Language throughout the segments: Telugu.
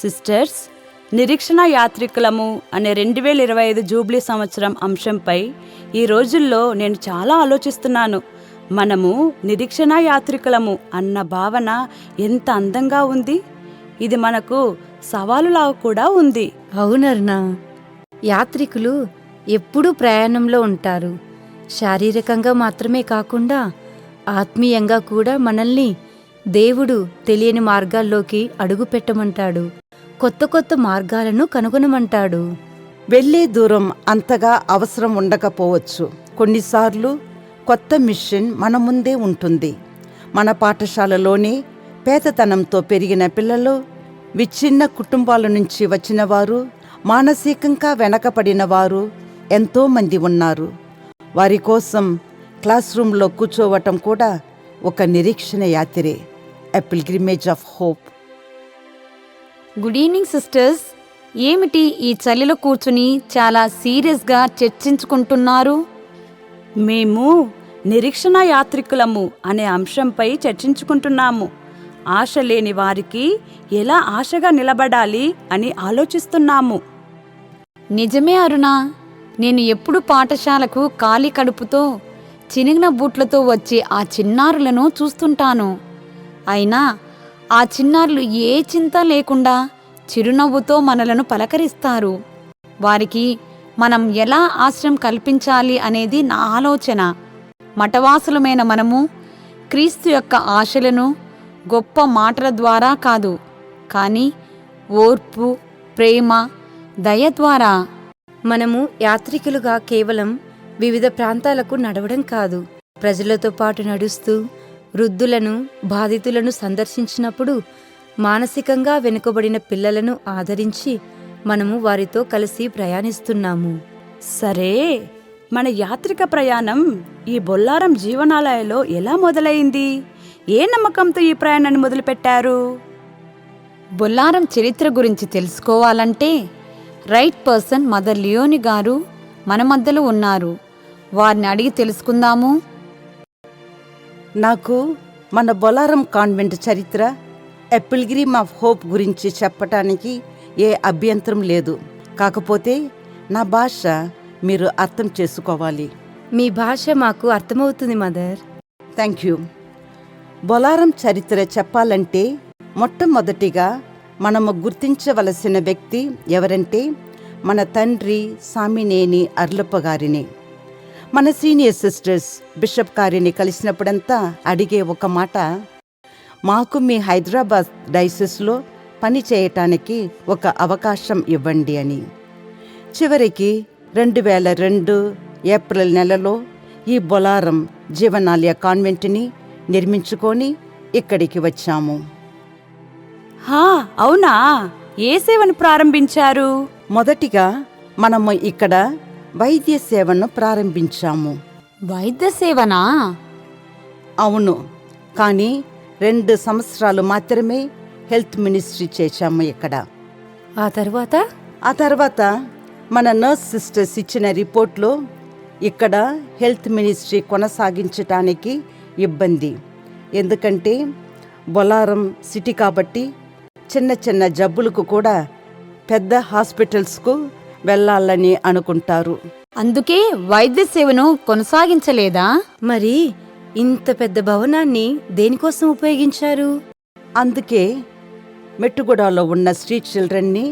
సిస్టర్స్, నిరీక్షణ యాత్రికులము అనే 2025 జూబ్లీ సంవత్సరం అంశంపై ఈ రోజుల్లో నేను చాలా ఆలోచిస్తున్నాను. మనము నిరీక్షణ యాత్రికులము అన్న భావన ఎంత అందంగా ఉంది. ఇది మనకు సవాలులాగా కూడా ఉంది. అవునర్నా, యాత్రికులు ఎప్పుడూ ప్రయాణంలో ఉంటారు. శారీరకంగా మాత్రమే కాకుండా ఆత్మీయంగా కూడా మనల్ని దేవుడు తెలియని మార్గాల్లోకి అడుగుపెట్టమంటాడు. కొత్త కొత్త మార్గాలను కనుగొనమంటాడు. వెళ్ళే దూరం అంతగా అవసరం ఉండకపోవచ్చు. కొన్నిసార్లు కొత్త మిషన్ మన ముందే ఉంటుంది. మన పాఠశాలలోనే పేదతనంతో పెరిగిన పిల్లలు, విచ్ఛిన్న కుటుంబాల నుంచి వచ్చిన వారు, మానసికంగా వెనకబడిన వారు ఎంతోమంది ఉన్నారు. వారి కోసం క్లాస్ రూమ్లో కూర్చోవటం కూడా ఒక నిరీక్షణ యాత్రే, a pilgrimage of hope. Good evening sisters. ఏమిటి ఈ చలిలో కూర్చుని చాలా సీరియస్గా చర్చించుకుంటున్నారు? మేము నిరీక్షణ యాత్రికులము అనే అంశంపై చర్చించుకుంటున్నాము. ఆశ లేని వారికి ఎలా ఆశగా నిలబడాలి అని ఆలోచిస్తున్నాము. నిజమే అరుణ, నేను ఎప్పుడు పాఠశాలకు ఖాళీ కడుపుతో చినిగిన బూట్లతో వచ్చే ఆ చిన్నారులను చూస్తుంటాను. అయినా ఆ చిన్నారులు ఏ చింత లేకుండా చిరునవ్వుతో మనలను పలకరిస్తారు. వారికి మనం ఎలా ఆశ్రయం కల్పించాలి అనేది నా ఆలోచన. మఠవాసులమైన మనము క్రీస్తు యొక్క ఆశలను గొప్ప మాటల ద్వారా కాదు, కానీ ఓర్పు, ప్రేమ, దయ ద్వారా. మనము యాత్రికులుగా కేవలం వివిధ ప్రాంతాలకు నడవడం కాదు, ప్రజలతో పాటు నడుస్తూ వృద్ధులను, బాధితులను సందర్శించినప్పుడు మానసికంగా వెనుకబడిన పిల్లలను ఆదరించి మనము వారితో కలిసి ప్రయాణిస్తున్నాము. సరే, మన యాత్రిక ప్రయాణం ఈ బొల్లారం జీవనాలయలో ఎలా మొదలైంది? ఏ నమ్మకంతో ఈ ప్రయాణాన్ని మొదలుపెట్టారు? బొల్లారం చరిత్ర గురించి తెలుసుకోవాలంటే రైట్ పర్సన్ మదర్ లియోని గారు మన మధ్యలో ఉన్నారు. వారిని అడిగి తెలుసుకుందాము. నాకు మన బొలారం కాన్వెంట్ చరిత్ర, ఎ పిల్గ్రిమ్ ఆఫ్ హోప్ గురించి చెప్పటానికి ఏ అభ్యంతరం లేదు. కాకపోతే నా భాష మీరు అర్థం చేసుకోవాలి. మీ భాష మాకు అర్థమవుతుంది మదర్. Thank you. బొలారం చరిత్ర చెప్పాలంటే మొట్టమొదటిగా మనము గుర్తించవలసిన వ్యక్తి ఎవరంటే మన తండ్రి సామినేని అర్లప్ప గారిని. మన సీనియర్ సిస్టర్స్ బిషప్ గారిని కలిసినప్పుడంతా అడిగే ఒక మాట, మాకు మీ హైదరాబాద్ డైసిస్లో పని చేయటానికి ఒక అవకాశం ఇవ్వండి అని. చివరికి 2002 ఏప్రిల్ నెలలో ఈ బొలారం జీవనాలయ కాన్వెంట్ని నిర్మించుకొని ఇక్కడికి వచ్చాము. అవునా? ఏ సేవను ప్రారంభించారు? మొదటిగా మనము ఇక్కడ వైద్య సేవను ప్రారంభించాము. వైద్య సేవనా? అవును, కానీ 2 సంవత్సరాలు మాత్రమే హెల్త్ మినిస్ట్రీ చేశాము ఇక్కడ. ఆ తర్వాత మన నర్స్ సిస్టర్స్ ఇచ్చిన రిపోర్ట్లో ఇక్కడ హెల్త్ మినిస్ట్రీ కొనసాగించటానికి ఇబ్బంది. ఎందుకంటే బొలారం సిటీ కాబట్టి చిన్న చిన్న జబ్బులకు కూడా పెద్ద హాస్పిటల్స్కు వెళ్ళాలని అనుకుంటారు. అందుకే వైద్య సేవను కొనసాగించలేదా? మరి ఇంత పెద్ద భవనాన్ని దేనికోసం ఉపయోగించారు? అందుకే మెట్టుగూడలో ఉన్న స్ట్రీట్ చిల్డ్రన్ని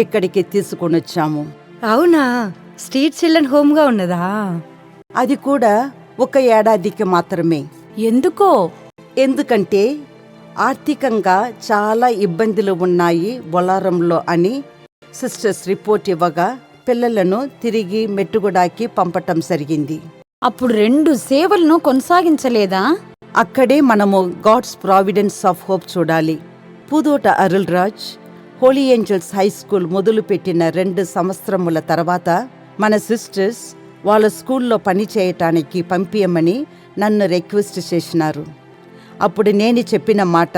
ఇక్కడికి తీసుకొని వచ్చాము. అవునా? స్ట్రీట్ చిల్డ్రన్ హోమ్గా ఉన్నదా? అది కూడా 1 ఏడాదికి మాత్రమే. ఎందుకో? ఎందుకంటే ఆర్థికంగా చాలా ఇబ్బందులు ఉన్నాయి బొలారంలో అని సిస్టర్స్ రిపోర్ట్ ఇవ్వగా పిల్లలను తిరిగి మెట్టుగూడకి పంపటం జరిగింది. అప్పుడు 2 సేవలను కొనసాగించలేదా? అక్కడే మనము గాడ్స్ ప్రావిడెన్స్ ఆఫ్ హోప్ చూడాలి. Pudota Arul Raj Holy angels High School మొదలుపెట్టిన 2 సంవత్సరముల తర్వాత మన సిస్టర్స్ వాళ్ళ స్కూల్లో పని చేయటానికి పంపించమని నన్ను రిక్వెస్ట్ చేసినారు. అప్పుడు నేను చెప్పిన మాట,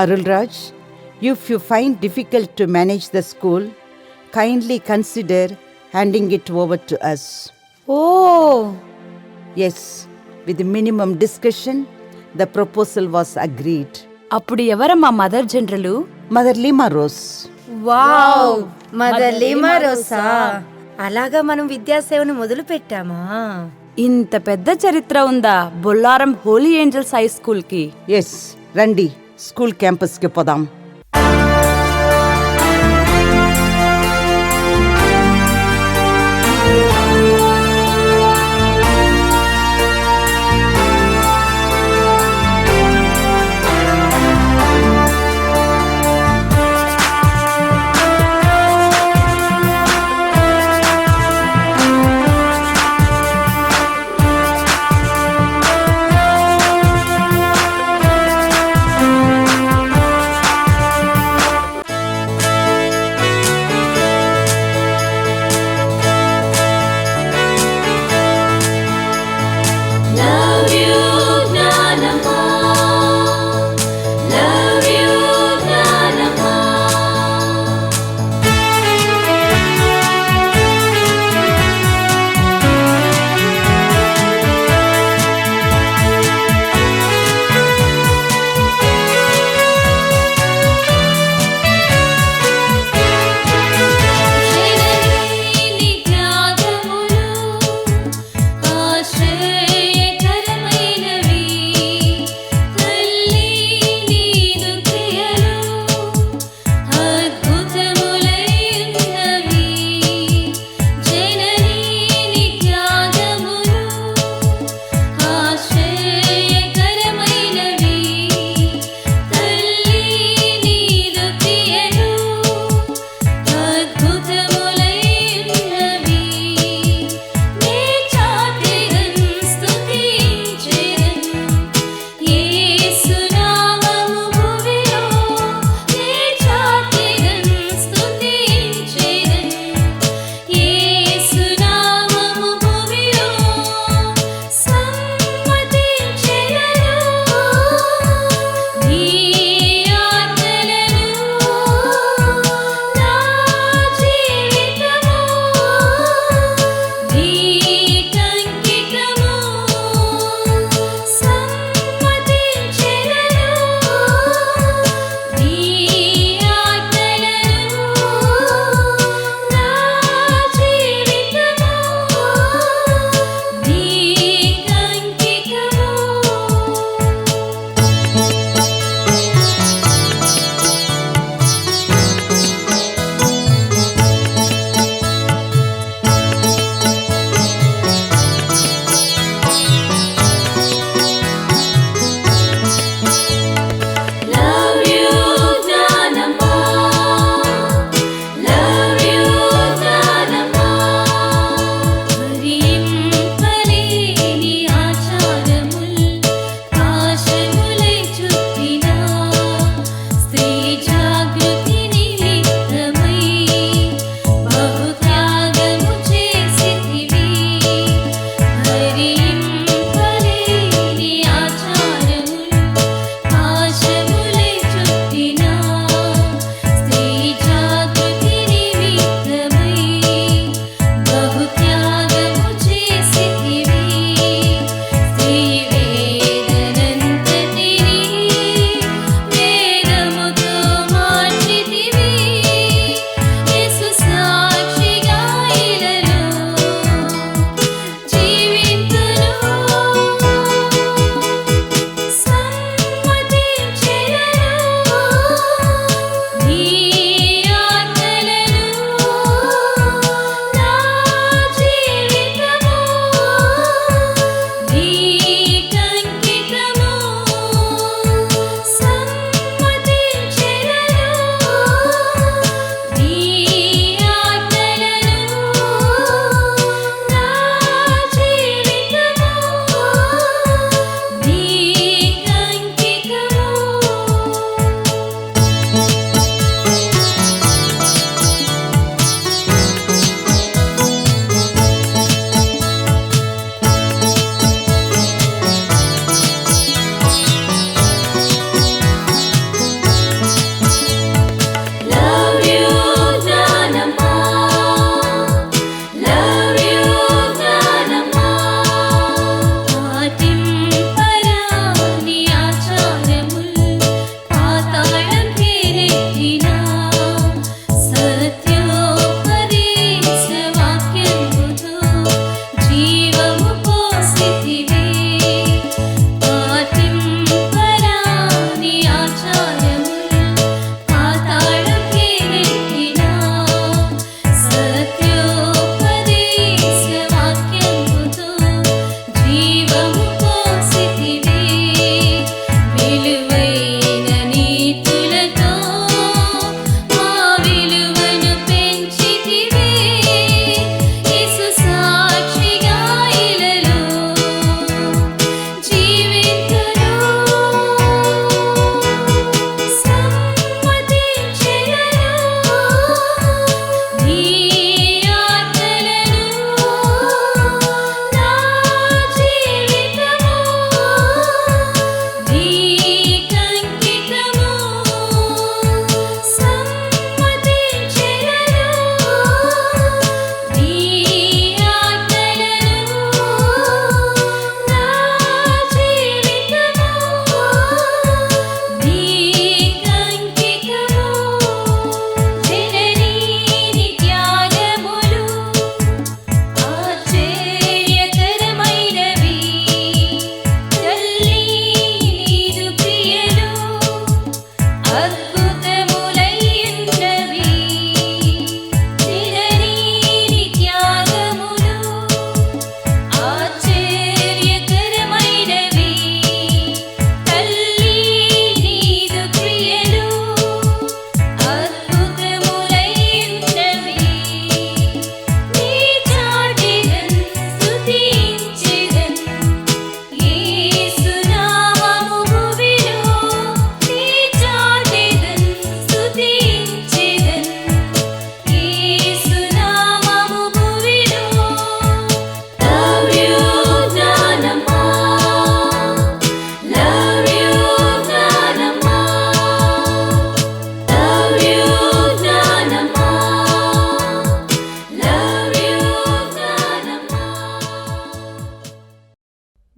Arul Raj, if you find difficult to manage the school, kindly consider handing it over to us. Oh yes, with minimum discussion the proposal was agreed. అప్పుడు ఎవరమ్మా mother general? Mother Leema Rose. Wow, mother Leema Rosa. అలాగా మనం విద్యాసేవను మొదలు పెట్టామా? ఇంత పెద్ద చరిత్ర ఉందా బొల్లారం హోలీ ఏంజల్స్ హై స్కూల్కి? ఎస్, రండి స్కూల్ క్యాంపస్కి పోదాం.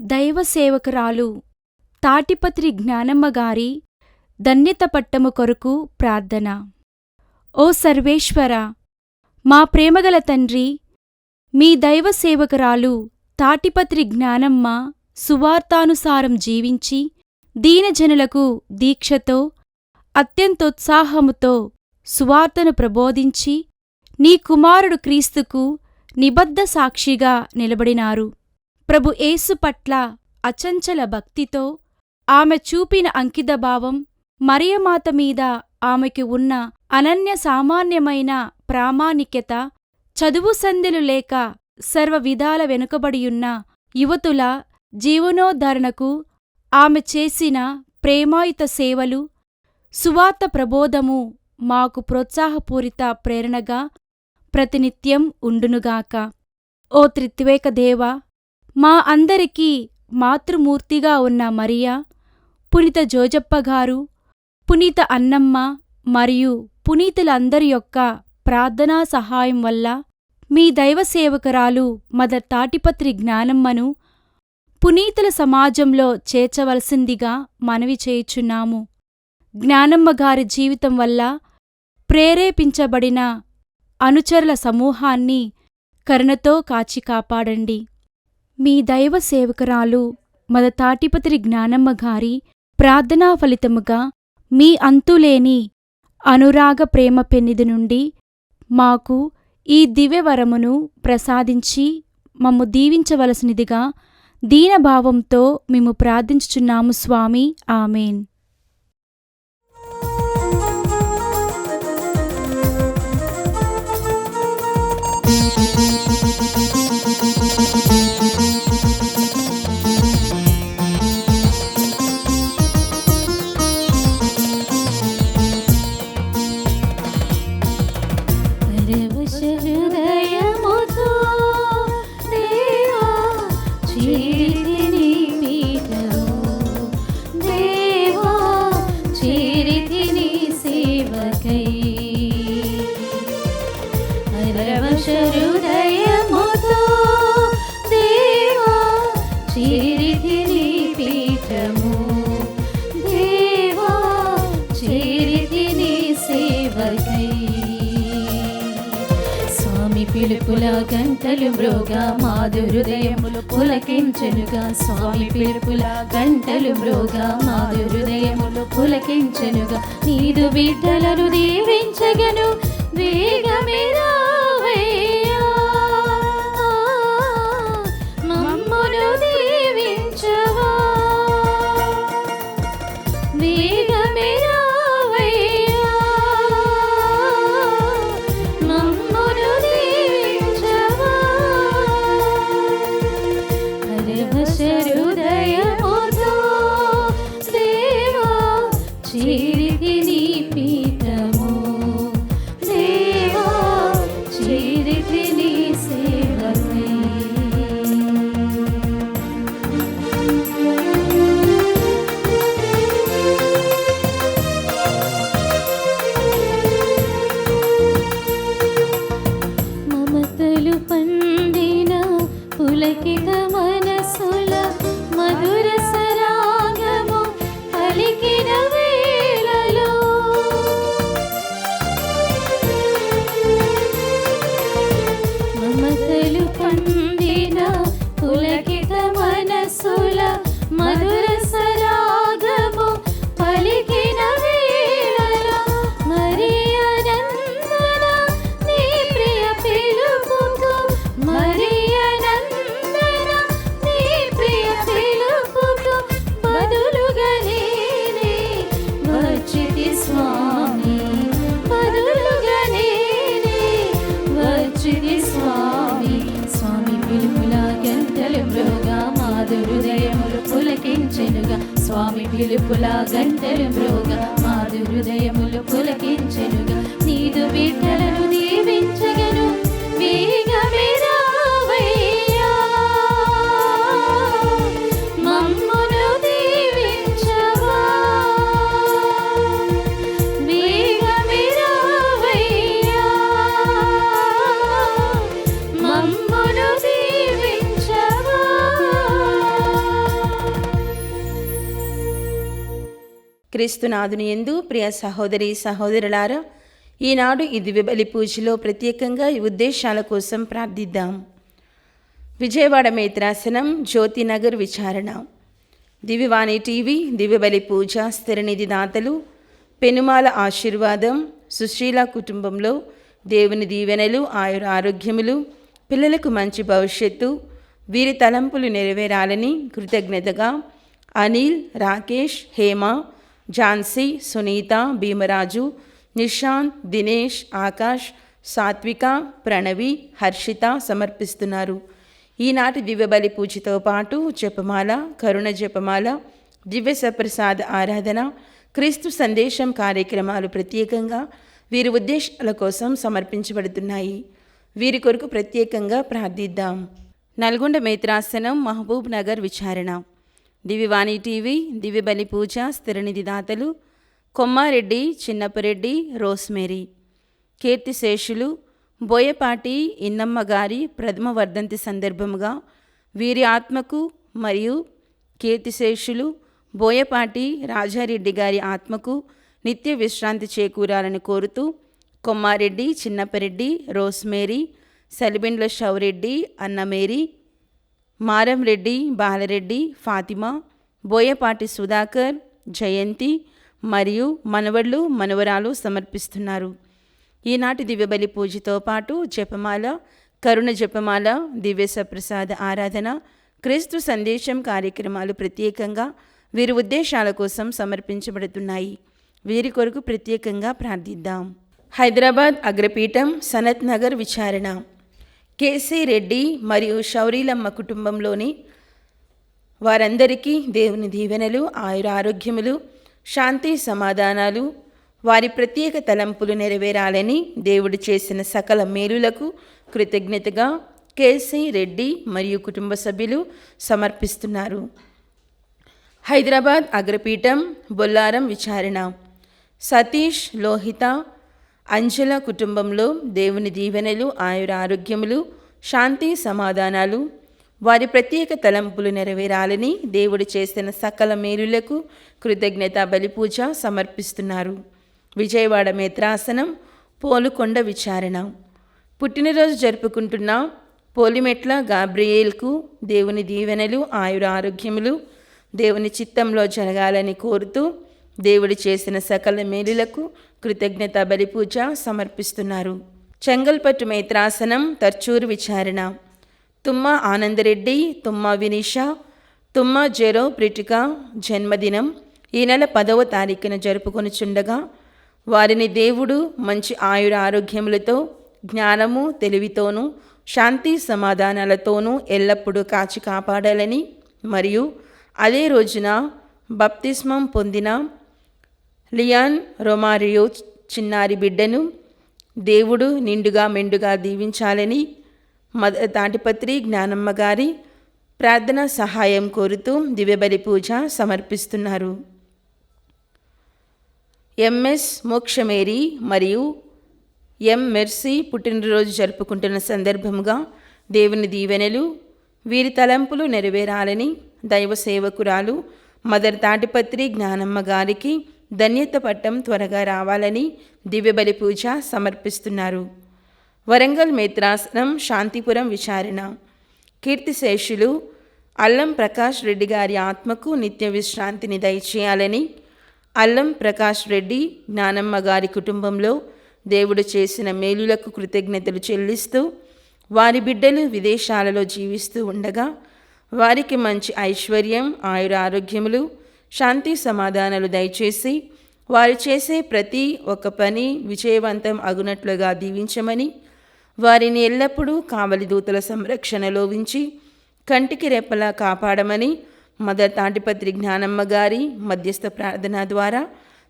దైవ సేవకురాలు తాటిపత్రి జ్ఞానమ్మ గారి ధన్యత పట్టము కొరకు ప్రార్థన. ఓ సర్వేశ్వర, మా ప్రేమగల తండ్రి, మీ దైవ సేవకురాలు తాటిపత్రి జ్ఞానమ్మ సువార్తానుసారం జీవించి దీనజనులకు దీక్షతో అత్యంతోత్సాహముతో సువార్తను ప్రబోధించి నీ కుమారుడు క్రీస్తుకు నిబద్ధ సాక్షిగా నిలబడినారు. ప్రభు యేసు పట్ల అచంచల భక్తితో ఆమె చూపిన అంకితభావం, మరియమాత మీద ఆమెకి ఉన్న అనన్య సామాన్యమైన ప్రామాణిక్యత, చదువు సంధ్యలు లేక సర్వ విధాల వెనుకబడియున్న యువతుల జీవనోద్ధరణకు ఆమె చేసిన ప్రేమాయుత సేవలు, సువార్త ప్రబోధము మాకు ప్రోత్సాహపూరిత ప్రేరణగా ప్రతినిత్యం ఉండునుగాక. ఓ త్రిత్వేక దేవా, మా అందరికీ మాతృమూర్తిగా ఉన్న మరియా, పునీత జోజప్పగారు, పునీత అన్నమ్మ మరియు పునీతులందరి యొక్క ప్రార్థనా సహాయం వల్ల మీ దైవ సేవకురాలు మదర్ తాటిపత్రి జ్ఞానమ్మను పునీతుల సమాజంలో చేర్చవలసిందిగా మనవి చేయుచున్నాము. జ్ఞానమ్మ గారి జీవితం వల్ల ప్రేరేపించబడిన అనుచరుల సమూహాన్ని కరుణతో కాచి కాపాడండి. మీ దైవ సేవకురాలు మదర్ తాటిపత్రి జ్ఞానమ్మ గారి ప్రార్థనా ఫలితముగా మీ అంతులేని అనురాగ ప్రేమ పెన్నిది నుండి మాకు ఈ దివ్యవరమును ప్రసాదించి మమ్ము దీవించవలసినదిగా దీనభావంతో మేము ప్రార్థించుచున్నాము స్వామి. ఆమెన్. పిలుపుల గంటలు మ్రోగా మాదు హృదయములు పులకించెనుగా. స్వామి పిలుపుల గంటలు మ్రోగా మాదు హృదయములు పులకించెనుగా. నీదు బిడ్డలను దీవించగను వేగమే రావయ్యా, మమ్మును దీవించవా. వేగమే రావయ్యా, మమ్మును దీవించవా. పరవశ హృదయముతో దేవా చేరితి నీ పీఠము. దేవా చేరితి నీ సేవకై. మమతలు పండిన పులకిత మనసుల మధుర సరాగము పలికిన వేళలో మమతలు పండిన పులకిత మనసుల మధుర సరాగము పలికిన వేళలో మరియా నందన నీ ప్రియ పిలుపుకు. మరియా నందన నీ ప్రియ పిలుపుకు బదులుగా నేనే వచ్చితి స్వామి. బదులుగా నేనే వచ్చితి స్వామి. స్వామి పిలుపుల గంటలు మ్రోగా మాదు హృదయములు పులకించెనుగా. స్వామి పిలుపుల గంటలు మ్రోగా మాదు హృదయములు పులకించెనుగా. నీదు బిడ్డలను దీవించగను వేగమే రావయ్యా, మమ్మును దీవించవా. వేగమే రావయ్యా, మమ్మును దీవించవా. క్రీస్తునాథుని యందు ప్రియ సహోదరి సహోదరులారా, ఈనాడు ఈ దివ్యబలి పూజలో ప్రత్యేకంగా ఈ ఉద్దేశాల కోసం ప్రార్థిద్దాం. విజయవాడ మేత్రాసనం, జ్యోతినగర్ విచారణ, దివ్యవాణి టీవీ, దివ్యబలి పూజ స్థిరనిధి దాతలు, పెనుమాల ఆశీర్వాదం, సుశీల కుటుంబంలో దేవుని దీవెనలు, ఆయుర ఆరోగ్యములు, పిల్లలకు మంచి భవిష్యత్తు, వీరి తలంపులు నెరవేరాలని కృతజ్ఞతగా అనిల్, రాకేష్, హేమ, ఝాన్సీ, సునీత, భీమరాజు, నిశాంత్, దినేష్, ఆకాష్, సాత్విక, ప్రణవి, హర్షిత సమర్పిస్తున్నారు. ఈనాటి దివ్యబలి పూజతో పాటు జపమాల, కరుణ జపమాల, దివ్య సప్రసాద ఆరాధన, క్రీస్తు సందేశం కార్యక్రమాలు ప్రత్యేకంగా వీరి ఉద్దేశాల కోసం సమర్పించబడుతున్నాయి. వీరి కొరకు ప్రత్యేకంగా ప్రార్థిద్దాం. నల్గొండ మేత్రాసనం, మహబూబ్ నగర్ విచారణ, దివ్యవాణి టీవీ, దివ్యబలి పూజ స్థిరనిధి దాతలు కొమ్మారెడ్డి, చిన్నపరెడ్డి, రోస్మేరీ, కీర్తిశేషులు బోయపాటి ఇన్నమ్మ గారి ప్రథమ వర్ధంతి సందర్భముగా వీరి ఆత్మకు మరియు కీర్తిశేషులు బోయపాటి రాజారెడ్డి గారి ఆత్మకు నిత్య విశ్రాంతి చేకూరాలని కోరుతూ కొమ్మారెడ్డి, చిన్నపరెడ్డి, రోస్మేరీ, సలిబిండ్ల షౌరెడ్డి, అన్నమేరీ, మారంరెడ్డి, బాలరెడ్డి, ఫాతిమా, బోయపాటి సుధాకర్, జయంతి మరియు మనవళ్ళు మనవరాలు సమర్పిస్తున్నారు. ఈనాటి దివ్యబలి పూజతో పాటు జపమాల, కరుణ జపమాల, దివ్య సప్రసాద ఆరాధన, క్రీస్తు సందేశం కార్యక్రమాలు ప్రత్యేకంగా వీరి ఉద్దేశాల కోసం సమర్పించబడుతున్నాయి. వీరి కొరకు ప్రత్యేకంగా ప్రార్థిద్దాం. హైదరాబాద్ అగ్రపీఠం, సనత్ నగర్ విచారణ, కేసీ రెడ్డి మరియు షౌరీలమ్మ కుటుంబంలోని వారందరికీ దేవుని దీవెనలు, ఆయుర ఆరోగ్యములు, శాంతి సమాధానాలు, వారి ప్రత్యేక తలంపులు నెరవేరాలని దేవుడు చేసిన సకల మేలులకు కృతజ్ఞతగా కేసీ రెడ్డి మరియు కుటుంబ సభ్యులు సమర్పిస్తున్నారు. హైదరాబాద్ అగ్రపీఠం, బొల్లారం విచారణ, సతీష్, లోహిత, అంజల కుటుంబంలో దేవుని దీవెనలు, ఆయుర ఆరోగ్యములు, శాంతి సమాధానాలు, వారి ప్రత్యేక తలంపులు నెరవేరాలని దేవుడు చేసిన సకల మేలులకు కృతజ్ఞత బలిపూజ సమర్పిస్తున్నారు. విజయవాడ మేత్రాసనం, పోలుకొండ విచారణ, పుట్టినరోజు జరుపుకుంటున్న పోలిమెట్ల గాబ్రియేల్కు దేవుని దీవెనలు, ఆయుర ఆరోగ్యములు దేవుని చిత్తంలో జరగాలని కోరుతూ దేవుడు చేసిన సకల మేలులకు కృతజ్ఞత బలిపూజ సమర్పిస్తున్నారు. చెంగల్పట్టు మేత్రాసనం, తర్చూరు విచారణ, తుమ్మ ఆనందరెడ్డి, తుమ్మ వినీష, తుమ్మ జెరో ప్రిటిక జన్మదినం ఈ నెల 10వ తారీఖున జరుపుకొనుచుండగా వారిని దేవుడు మంచి ఆయుర ఆరోగ్యములతో, జ్ఞానము తెలివితోనూ, శాంతి సమాధానాలతోనూ ఎల్లప్పుడూ కాచి కాపాడాలని మరియు అదే రోజున బప్తిస్మం పొందిన లియాన్ రొమారియో చిన్నారి బిడ్డను దేవుడు నిండుగా మెండుగా దీవించాలని మదర్ తాటిపత్రి జ్ఞానమ్మ గారి ప్రార్థన సహాయం కోరుతూ దివ్యబలి పూజ సమర్పిస్తున్నారు. ఎంఎస్ మోక్షమేరీ మరియు ఎం మెర్సీ పుట్టినరోజు జరుపుకుంటున్న సందర్భముగా దేవుని దీవెనలు, వీరి తలంపులు నెరవేరాలని దైవ సేవకురాలు మదర్ తాటిపత్రి జ్ఞానమ్మ గారికి ధన్యత పట్టం త్వరగా రావాలని దివ్యబలి పూజ సమర్పిస్తున్నారు. వరంగల్ మేత్రాసనం, శాంతిపురం విచారణ, కీర్తిశేషులు అల్లం ప్రకాష్ రెడ్డి గారి ఆత్మకు నిత్య విశ్రాంతిని దయచేయాలని అల్లం ప్రకాష్ రెడ్డి, జ్ఞానమ్మ గారి కుటుంబంలో దేవుడు చేసిన మేలులకు కృతజ్ఞతలు చెల్లిస్తూ వారి బిడ్డలు విదేశాలలో జీవిస్తూ ఉండగా వారికి మంచి ఐశ్వర్యం, ఆయుర ఆరోగ్యములు, శాంతి సమాధానాలు దయచేసి వారు చేసే ప్రతి ఒక్క పని విజయవంతం అగునట్లుగా దీవించమని, వారిని ఎల్లప్పుడూ కావలి దూతల సంరక్షణలో ఉంచి కంటికి రెప్పలా కాపాడమని మదర్ తాటిపత్రి జ్ఞానమ్మ గారి మధ్యస్థ ప్రార్థన ద్వారా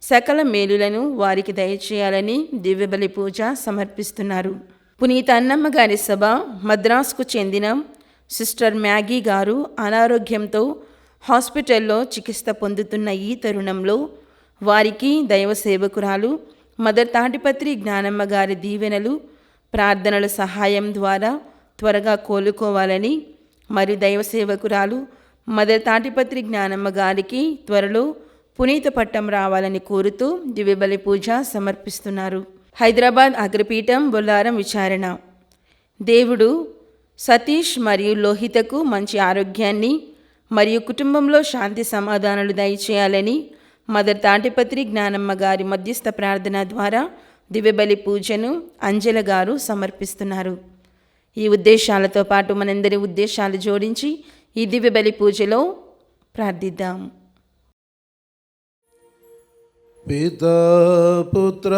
సకల మేలులను వారికి దయచేయాలని దివ్యబలి పూజ సమర్పిస్తున్నారు. పునీత అన్నమ్మ గారి సభ, మద్రాసుకు చెందిన సిస్టర్ మ్యాగీ గారు అనారోగ్యంతో హాస్పిటల్లో చికిత్స పొందుతున్న ఈ తరుణంలో వారికి దైవ సేవకురాలు మదర్ తాటిపత్రి జ్ఞానమ్మ గారి దీవెనలు, ప్రార్థనల సహాయం ద్వారా త్వరగా కోలుకోవాలని మరియు దైవ సేవకురాలు మదర్ తాటిపత్రి జ్ఞానమ్మ గారికి త్వరలో పునీత పట్టం రావాలని కోరుతూ దివ్యబలి పూజ సమర్పిస్తున్నారు. హైదరాబాద్ అగ్రపీఠం బొల్లారం విచారణ. దేవుడు సతీష్ మరియు లోహితకు మంచి ఆరోగ్యాన్ని మరియు కుటుంబంలో శాంతి సమాధానాలు దయచేయాలని మదర్ తాటిపత్రి జ్ఞానమ్మ గారి మధ్యస్థ ప్రార్థన ద్వారా దివ్యబలి పూజను అంజల గారు సమర్పిస్తున్నారు. ఈ ఉద్దేశాలతో పాటు మనందరి ఉద్దేశాలు జోడించి ఈ దివ్యబలి పూజలో ప్రార్థిద్దాం. పితా పుత్ర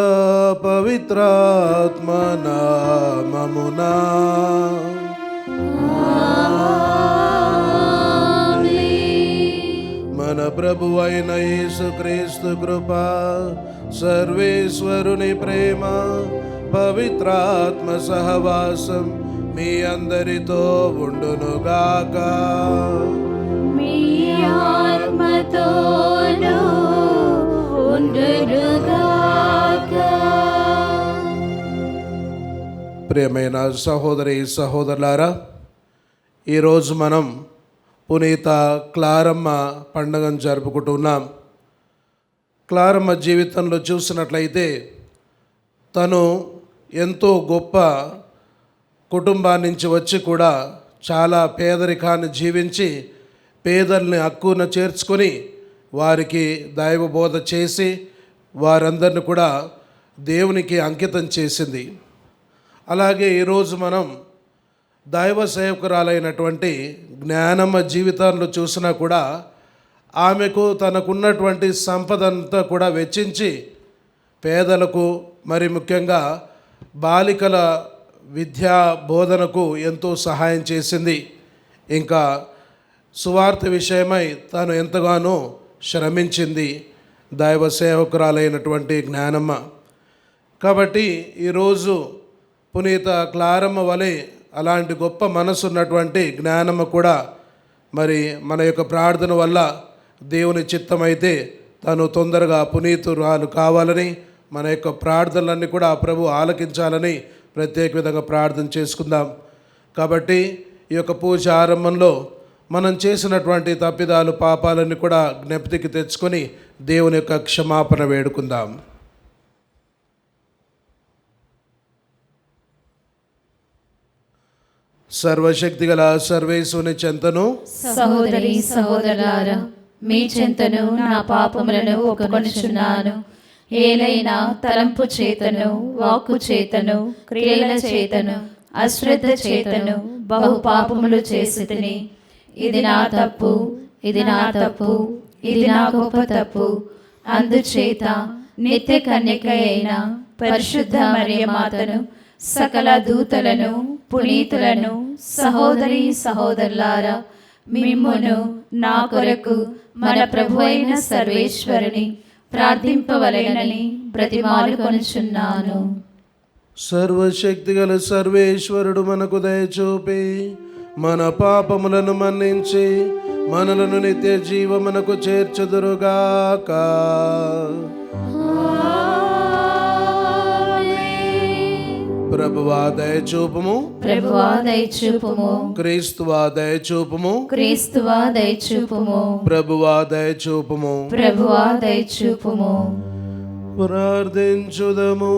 పవిత్రాత్మ నామమునా మన ప్రభు అయిన యేసుక్రీస్తు కృప, సర్వేశ్వరుని ప్రేమ, పవిత్రాత్మ సహవాసం మీ అందరితో ఉండునుగాక. మీ ఆత్మతోనూ ఉండునుగాక. ప్రియమైన సహోదరి సహోదరులారా, ఈరోజు మనం పునీత క్లారమ్మ పండుగను జరుపుకుంటున్నాం. క్లారమ్మ జీవితంలో చూసినట్లయితే తను ఎంతో గొప్ప కుటుంబాన్ని నుంచి వచ్చి కూడా చాలా పేదరికాన్ని జీవించి పేదల్ని హక్కున చేర్చుకొని వారికి దైవబోధ చేసి వారందరిని కూడా దేవునికి అంకితం చేసింది. అలాగే ఈరోజు మనం దైవ సేవకురాలైనటువంటి జ్ఞానమ్మ జీవితాల్లో చూసినా కూడా ఆమెకు తనకున్నటువంటి సంపద అంతా కూడా వెచ్చించి పేదలకు, మరి ముఖ్యంగా బాలికల విద్యా బోధనకు ఎంతో సహాయం చేసింది. ఇంకా సువార్త విషయమై తాను ఎంతగానో శ్రమించింది దైవ సేవకురాలైనటువంటి జ్ఞానమ్మ. కాబట్టి ఈరోజు పునీత క్లారమ్మ వలె అలాంటి గొప్ప మనసు ఉన్నటువంటి జ్ఞానమ్మ కూడా మరి మన యొక్క ప్రార్థన వల్ల దేవుని చిత్తమైతే తను తొందరగా పునీతురాలు కావాలని, మన యొక్క ప్రార్థనలన్నీ కూడా ఆ ప్రభు ఆలకించాలని ప్రత్యేక విధంగా ప్రార్థన చేసుకుందాం. కాబట్టి ఈ యొక్క పూజ ఆరంభంలో మనం చేసినటువంటి తప్పిదాలు, పాపాలన్నీ కూడా జ్ఞప్తికి తెచ్చుకొని దేవుని యొక్క క్షమాపణ వేడుకుందాం. సర్వశక్తిగల సర్వేశ్వరుని చెంతను, సహోదరి సహోదరులారా, మీ చెంతను నా పాపములను ఒప్పుకొనుచున్నాను. ఏలైనా తలంపు చేతను, వాక్కు చేతను, క్రియల చేతను, అశ్రద్ధ చేతను బహు పాపములు చేసితిని. ఇది నా తప్పు, ఇది నా తప్పు, ఇది నా గొప్ప తప్పు. అందుచేత నిత్య కన్యక అయిన పరిశుద్ధ మరియమాతను, సకల దూతలను, పునీతులను, సహోదరి సహోదరులారా, మిమ్మును నా కొరకు మన ప్రభు అయిన సర్వేశ్వరుని ప్రార్థింపవలెనని బ్రతిమాలుకొనుచున్నాను. సర్వశక్తిగల సర్వేశ్వరుడు మనకు దయచూపి మన పాపములను మన్నించి మనలను నిత్య జీవమునకు చేర్చుదురుగాక. ప్రభువా దయచూపుము, ప్రభువా దయచూపుము, క్రీస్తువా దయచూపుము, క్రీస్తువా దయచూపుము, ప్రభువా దయచూపుము. ప్రభువా దయచూపుము. ప్రార్థించుదము.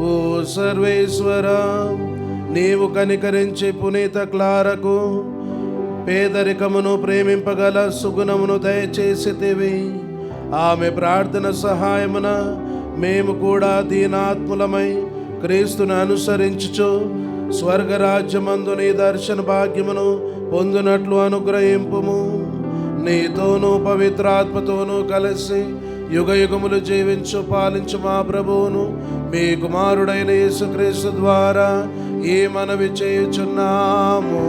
ఓ సర్వేశ్వర, నీవు కనికరించి పునీత క్లారకు పేదరికమును ప్రేమింపగల సుగుణమును దయచేసితివి. ఆమె ప్రార్థన సహాయమున మేము కూడా దీనాత్ములమై క్రీస్తును అనుసరించుచు స్వర్గరాజ్యమందు నీ దర్శన భాగ్యమును పొందునట్లు అనుగ్రహింపుము. నీతోనూ పవిత్రాత్మతోనూ కలిసి యుగ యుగములు జీవించు పాలించు మా ప్రభువును మీ కుమారుడైన యేసుక్రీస్తు ద్వారా ఈ మనవి చేయుచున్నాము.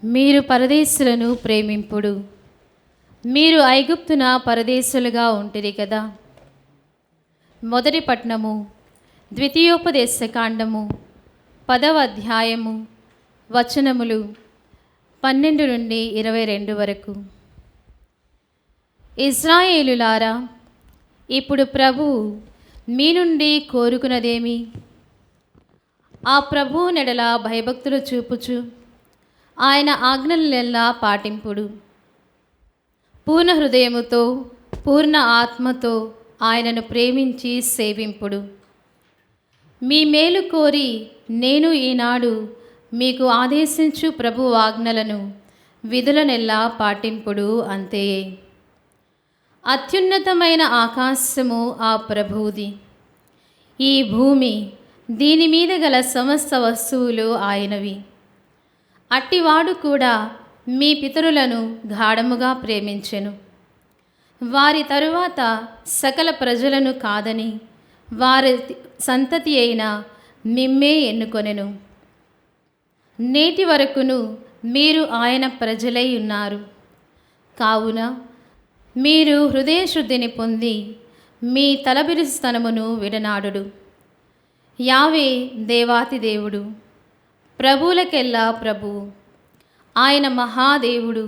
మీరు పరదేశులను ప్రేమింపుడు. మీరు ఐగుప్తున పరదేశులుగా ఉంటిరి కదా. మొదటి పట్నము, ద్వితీయోపదేశ కాండము 10వ అధ్యాయము వచనములు 12 నుండి 22 వరకు. ఇశ్రాయేలులారా, ఇప్పుడు ప్రభువు మీ నుండి కోరుకున్నదేమి? ఆ ప్రభువు నెడల భయభక్తులు చూపుచు ఆయన ఆజ్ఞలెల్లా పాటింపుడు. పూర్ణ హృదయముతో పూర్ణ ఆత్మతో ఆయనను ప్రేమించి సేవింపుడు. మీ మేలు కోరి నేను ఈనాడు మీకు ఆదేశించు ప్రభు ఆజ్ఞలను విధులనెల్లా పాటింపుడు అంతే. అత్యున్నతమైన ఆకాశము ఆ ప్రభువుది, ఈ భూమి దీని మీద గల సమస్త వస్తువులు ఆయనవి. అట్టివాడు కూడా మీ పితరులను గాఢముగా ప్రేమించెను. వారి తరువాత సకల ప్రజలను కాదని వారి సంతతి అయిన మిమ్మే ఎన్నుకొనెను. నేటి వరకును మీరు ఆయన ప్రజలై ఉన్నారు. కావున మీరు హృదయశుద్ధిని పొంది మీ తలబిరుస్తనమును విడనాడుడు. యావే దేవాతి దేవుడు, ప్రభువులకెల్లా ప్రభువు. ఆయన మహాదేవుడు,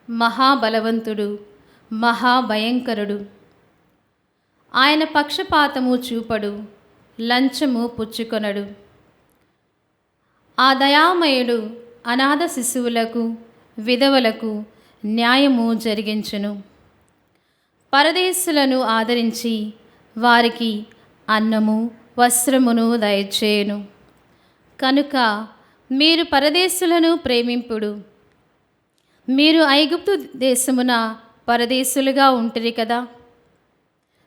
మహాబలవంతుడు, మహాభయంకరుడు. ఆయన పక్షపాతము చూపడు, లంచము పుచ్చుకొనడు. ఆ దయామయుడు అనాథ శిశువులకు విధవలకు న్యాయము జరిగించును. పరదేశులను ఆదరించి వారికి అన్నము వస్త్రమును దయచేయును. కనుక మీరు పరదేశులను ప్రేమింపుడు. మీరు ఐగుప్తు దేశమున పరదేశులుగా ఉంటిరి కదా.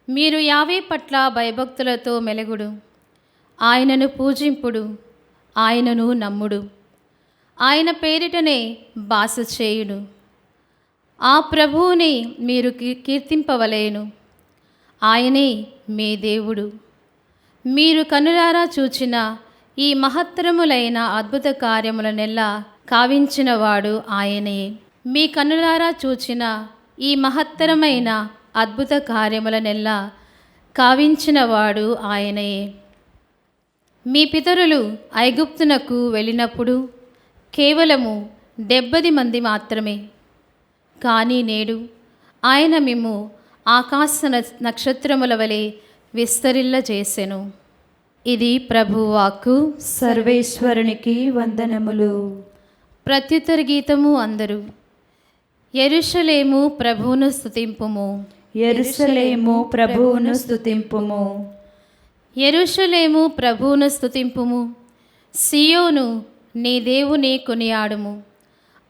మీరు యావే పట్ల భయభక్తులతో మెలగుడు. ఆయనను పూజింపుడు, ఆయనను నమ్ముడు. ఆయన పేరిటనే బాస చేయుడు. ఆ ప్రభువుని మీరు కీర్తింపవలేను. ఆయనే మీ దేవుడు. మీరు కనులారా చూచిన ఈ మహత్తరములైన అద్భుత కార్యములనెల్లా కావించినవాడు ఆయనే. మీ కనులారా చూచిన ఈ మహత్తరమైన అద్భుత కార్యములనెల్లా కావించినవాడు ఆయనే. మీ పితరులు ఐగుప్తునకు వెళ్ళినప్పుడు కేవలము 70 మంది మాత్రమే. కానీ నేడు ఆయన మిమ్ము ఆకాశ నక్షత్రముల వలె విస్తరిల్లజేసెను. ఇది ప్రభువాక్కు. సర్వేశ్వరునికి వందనములు. ప్రత్యుత్తర గీతము అందరూ. యెరూషలేము ప్రభువును స్తుతింపుము. యెరూషలేము ప్రభువును స్తుతింపుము. యెరూషలేము ప్రభువును స్తుతింపుము. సియోను నీ దేవుని కొనియాడుము.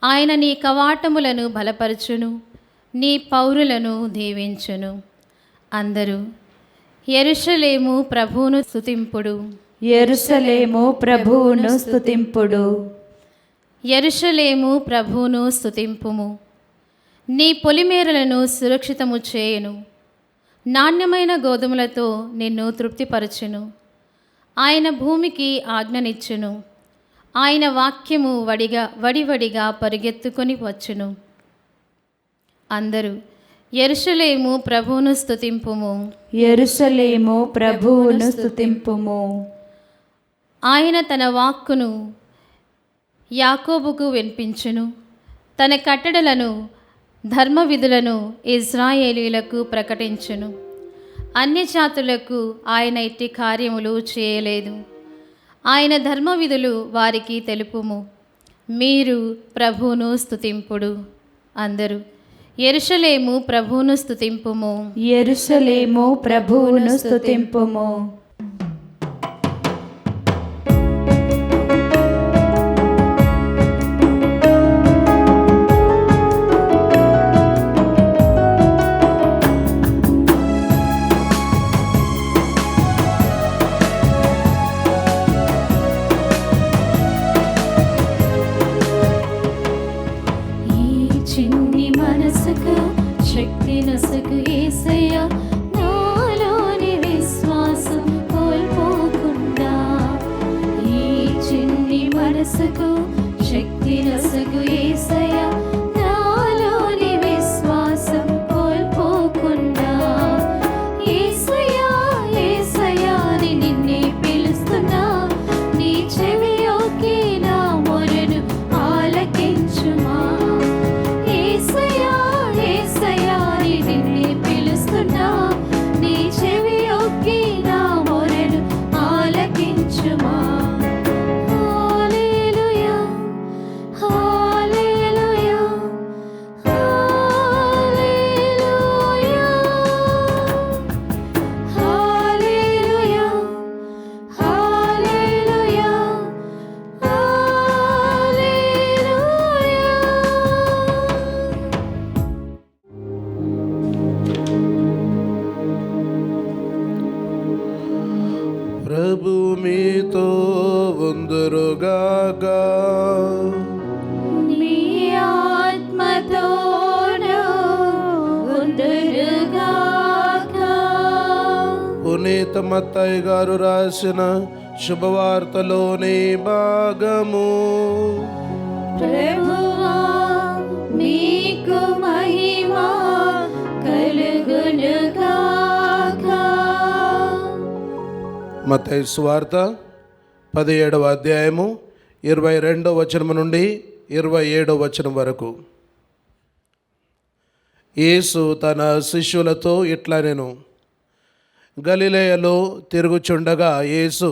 ఆయన నీ కవాటములను బలపరచును, నీ పౌరులను దీవించును. అందరూ యెరూషలేము ప్రభువును స్తుతింపుడు. యెరూషలేము ప్రభువును స్తుతింపుడు. యెరూషలేము ప్రభువును స్తుతింపుము. నీ పొలిమేరలను సురక్షితము చేయును. నాణ్యమైన గోధుమలతో నిన్ను తృప్తిపరచును. ఆయన భూమికి ఆజ్ఞనిచ్చును. ఆయన వాక్యము వడివడిగా పరిగెత్తుకొని వచ్చును. అందరూ యెరూషలేము ప్రభువును స్తుతింపుము. యెరూషలేము ప్రభువును స్తుతింపుము. ఆయన తన వాక్కును యాకోబుకు వినిపించును. తన కట్టడలను ధర్మ విధులను ఇజ్రాయేలీయులకు ప్రకటించును. అన్యజాతులకు ఆయన ఇట్టి కార్యములు చేయలేదు. ఆయన ధర్మ విధులు వారికి తెలుపుము. మీరు ప్రభువును స్తుతింపుడు. అందరూ యెరూషలేము ప్రభువును స్తుతింపుము. యెరూషలేము ప్రభువును స్తుతింపుము. శక్తి నసకు యేసయ్య, నాలోని విశ్వాసం ప్రభు మీతో ఉందురుగాక. నీ ఆత్మతోను ఉందురుగాక. పునీత మత్తయి గారు రాసిన శుభవార్తలోని భాగము. ప్రభువా మీకు మహిమ కలుగునుగాక. మత్తయి సువార్త 17వ అధ్యాయము 22వ వచనం నుండి 27వ వచనం వరకు. యేసు తన శిష్యులతో ఇట్లా నేను గలిలయలో తిరుగుచుండగా యేసు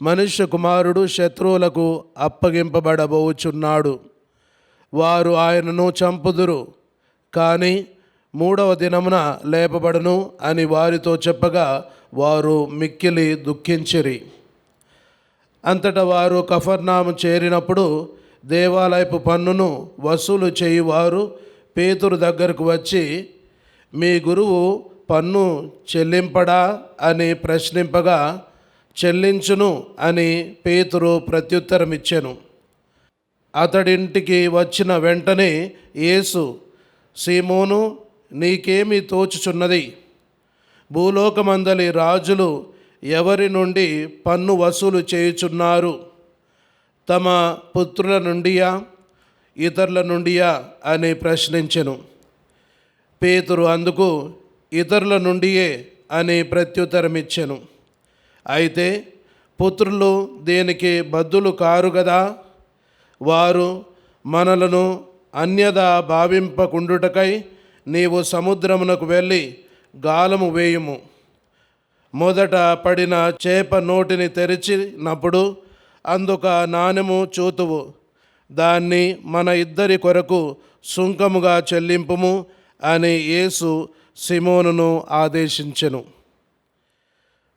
మనుష్య కుమారుడు శత్రువులకు అప్పగింపబడబోచున్నాడు, వారు ఆయనను చంపుదురు, కానీ 3వ దినమున లేపబడును అని వారితో చెప్పగా వారు మిక్కిలి దుఃఖించిరి. అంతటా వారు కఫర్నాము చేరినప్పుడు దేవాలయపు పన్నును వసూలు చేయువారు పేతురు దగ్గరకు వచ్చి, మీ గురువు పన్ను చెల్లింపడా అని ప్రశ్నింపగా, చెల్లించును అని పేతురు ప్రత్యుత్తరం ఇచ్చెను. అతడింటికి వచ్చిన వెంటనే యేసు, సీమోను, నీకేమి తోచుచున్నది? భూలోకమందలి రాజులు ఎవరి నుండి పన్ను వసూలు చేయుచున్నారు? తమ పుత్రుల నుండియా ఇతరుల నుండియా అని ప్రశ్నించెను. పేతురు అందుకు, ఇతరుల నుండియే అని ప్రత్యుత్తరమిచ్చెను. అయితే పుత్రులు దేనికి బద్దులు కారు గదా? వారు మనలను అన్యదా భావింపకుండుటకై నీవు సముద్రమునకు వెళ్ళి గాలము వేయుము. మొదట పడిన చేప నోటిని తెరిచినప్పుడు అందుక నాణెము చూతువు, దాన్ని మన ఇద్దరి కొరకు సుంకముగా చెల్లింపుము అని యేసు సిమోనును ఆదేశించెను.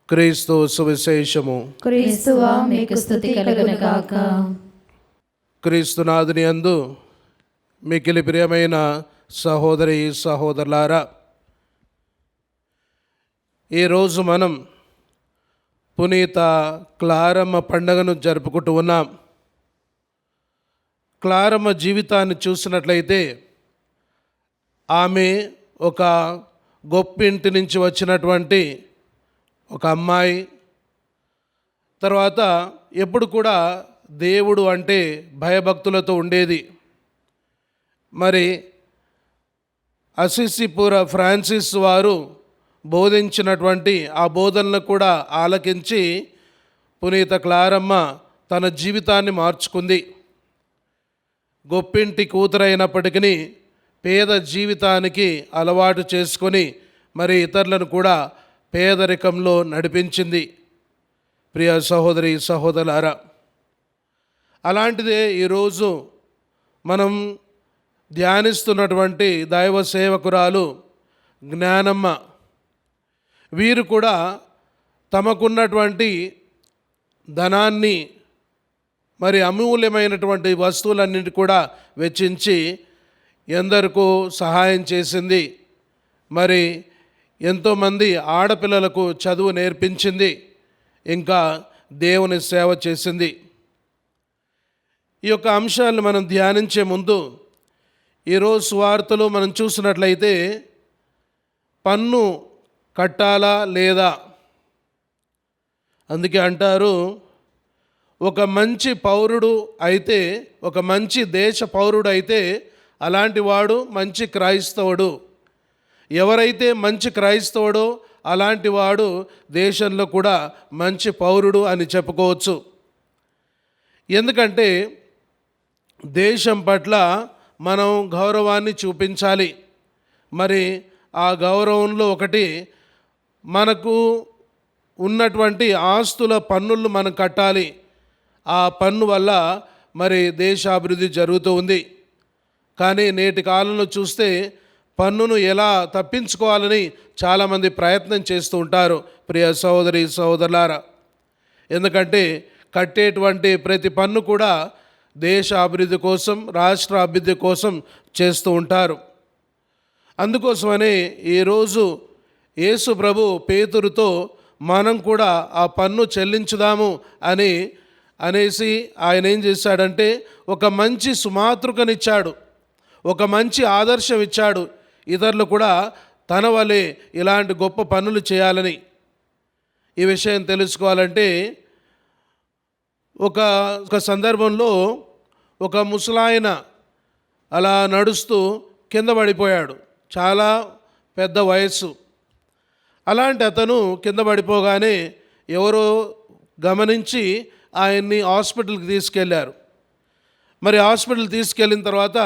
క్రీస్తు సువిశేషము. క్రీస్తువా మీకు స్తుతి కలుగునుగాక. క్రీస్తునాథుని యందు మికిలి ప్రియమైన సహోదరి సహోదరులారా, ఈరోజు మనం పునీత క్లారమ్మ పండుగను జరుపుకుంటూ ఉన్నాం. క్లారమ్మ జీవితాన్ని చూసినట్లయితే ఆమె ఒక గొప్పింటి నుంచి వచ్చినటువంటి ఒక అమ్మాయి. తర్వాత ఎప్పుడు కూడా దేవుడు అంటే భయభక్తులతో ఉండేది. మరి అసిసిపుర ఫ్రాన్సిస్ వారు బోధించినటువంటి ఆ బోధనలు కూడా ఆలకించి పునీత క్లారమ్మ తన జీవితాన్ని మార్చుకుంది. గొప్పింటి కూతురైనప్పటికీ పేద జీవితానికి అలవాటు చేసుకొని మరి ఇతరులను కూడా పేదరికంలో నడిపించింది. ప్రియ సహోదరి సహోదరులారా, అలాంటిదే ఈరోజు మనం ధ్యానిస్తున్నటువంటి దైవ సేవకురాలు జ్ఞానమ్మ. వీరు కూడా తమకున్నటువంటి ధనాన్ని మరి అమూల్యమైనటువంటి వస్తువులన్నింటి కూడా వెచ్చించి ఎందరికో సహాయం చేసింది. మరి ఎంతోమంది ఆడపిల్లలకు చదువు నేర్పించింది, ఇంకా దేవుని సేవ చేసింది. ఈ యొక్క అంశాలను మనం ధ్యానించే ముందు ఈరోజు సువార్తలో మనం చూసినట్లయితే పన్ను కట్టాలా లేదా? అందుకే అంటారు, ఒక మంచి పౌరుడు అయితే, ఒక మంచి దేశ పౌరుడు అయితే అలాంటి వాడు మంచి క్రైస్తవుడు. ఎవరైతే మంచి క్రైస్తవుడో అలాంటి వాడు దేశంలో కూడా మంచి పౌరుడు అని చెప్పుకోవచ్చు. ఎందుకంటే దేశం పట్ల మనం గౌరవాన్ని చూపించాలి. మరి ఆ గౌరవంలో ఒకటి, మనకు ఉన్నటువంటి ఆస్తుల పన్నులు మనం కట్టాలి. ఆ పన్ను వల్ల మరి దేశాభివృద్ధి జరుగుతూ ఉంది. కానీ నేటి కాలంలో చూస్తే పన్నును ఎలా తప్పించుకోవాలని చాలామంది ప్రయత్నం చేస్తూ ఉంటారు. ప్రియ సహోదరి సహోదరులారా, ఎందుకంటే కట్టేటువంటి ప్రతి పన్ను కూడా దేశ అభివృద్ధి కోసం, రాష్ట్ర అభివృద్ధి కోసం చేస్తూ ఉంటారు. అందుకోసమనే ఈరోజు యేసు ప్రభు పేతురుతో మనం కూడా ఆ పన్ను చెల్లించుదాము అనేసి ఆయన ఏం చేశాడంటే ఒక మంచి సుమాతృకనిచ్చాడు, ఒక మంచి ఆదర్శం ఇచ్చాడు. ఇతరులు కూడా తన వలె ఇలాంటి గొప్ప పనులు చేయాలని. ఈ విషయం తెలుసుకోవాలంటే ఒక సందర్భంలో ఒక ముసలాయన అలా నడుస్తూ కింద పడిపోయాడు, చాలా పెద్ద వయస్సు. అలాంటి అతను కింద పడిపోగానే ఎవరో గమనించి ఆయన్ని హాస్పిటల్కి తీసుకెళ్ళారు. మరి హాస్పిటల్ తీసుకెళ్ళిన తర్వాత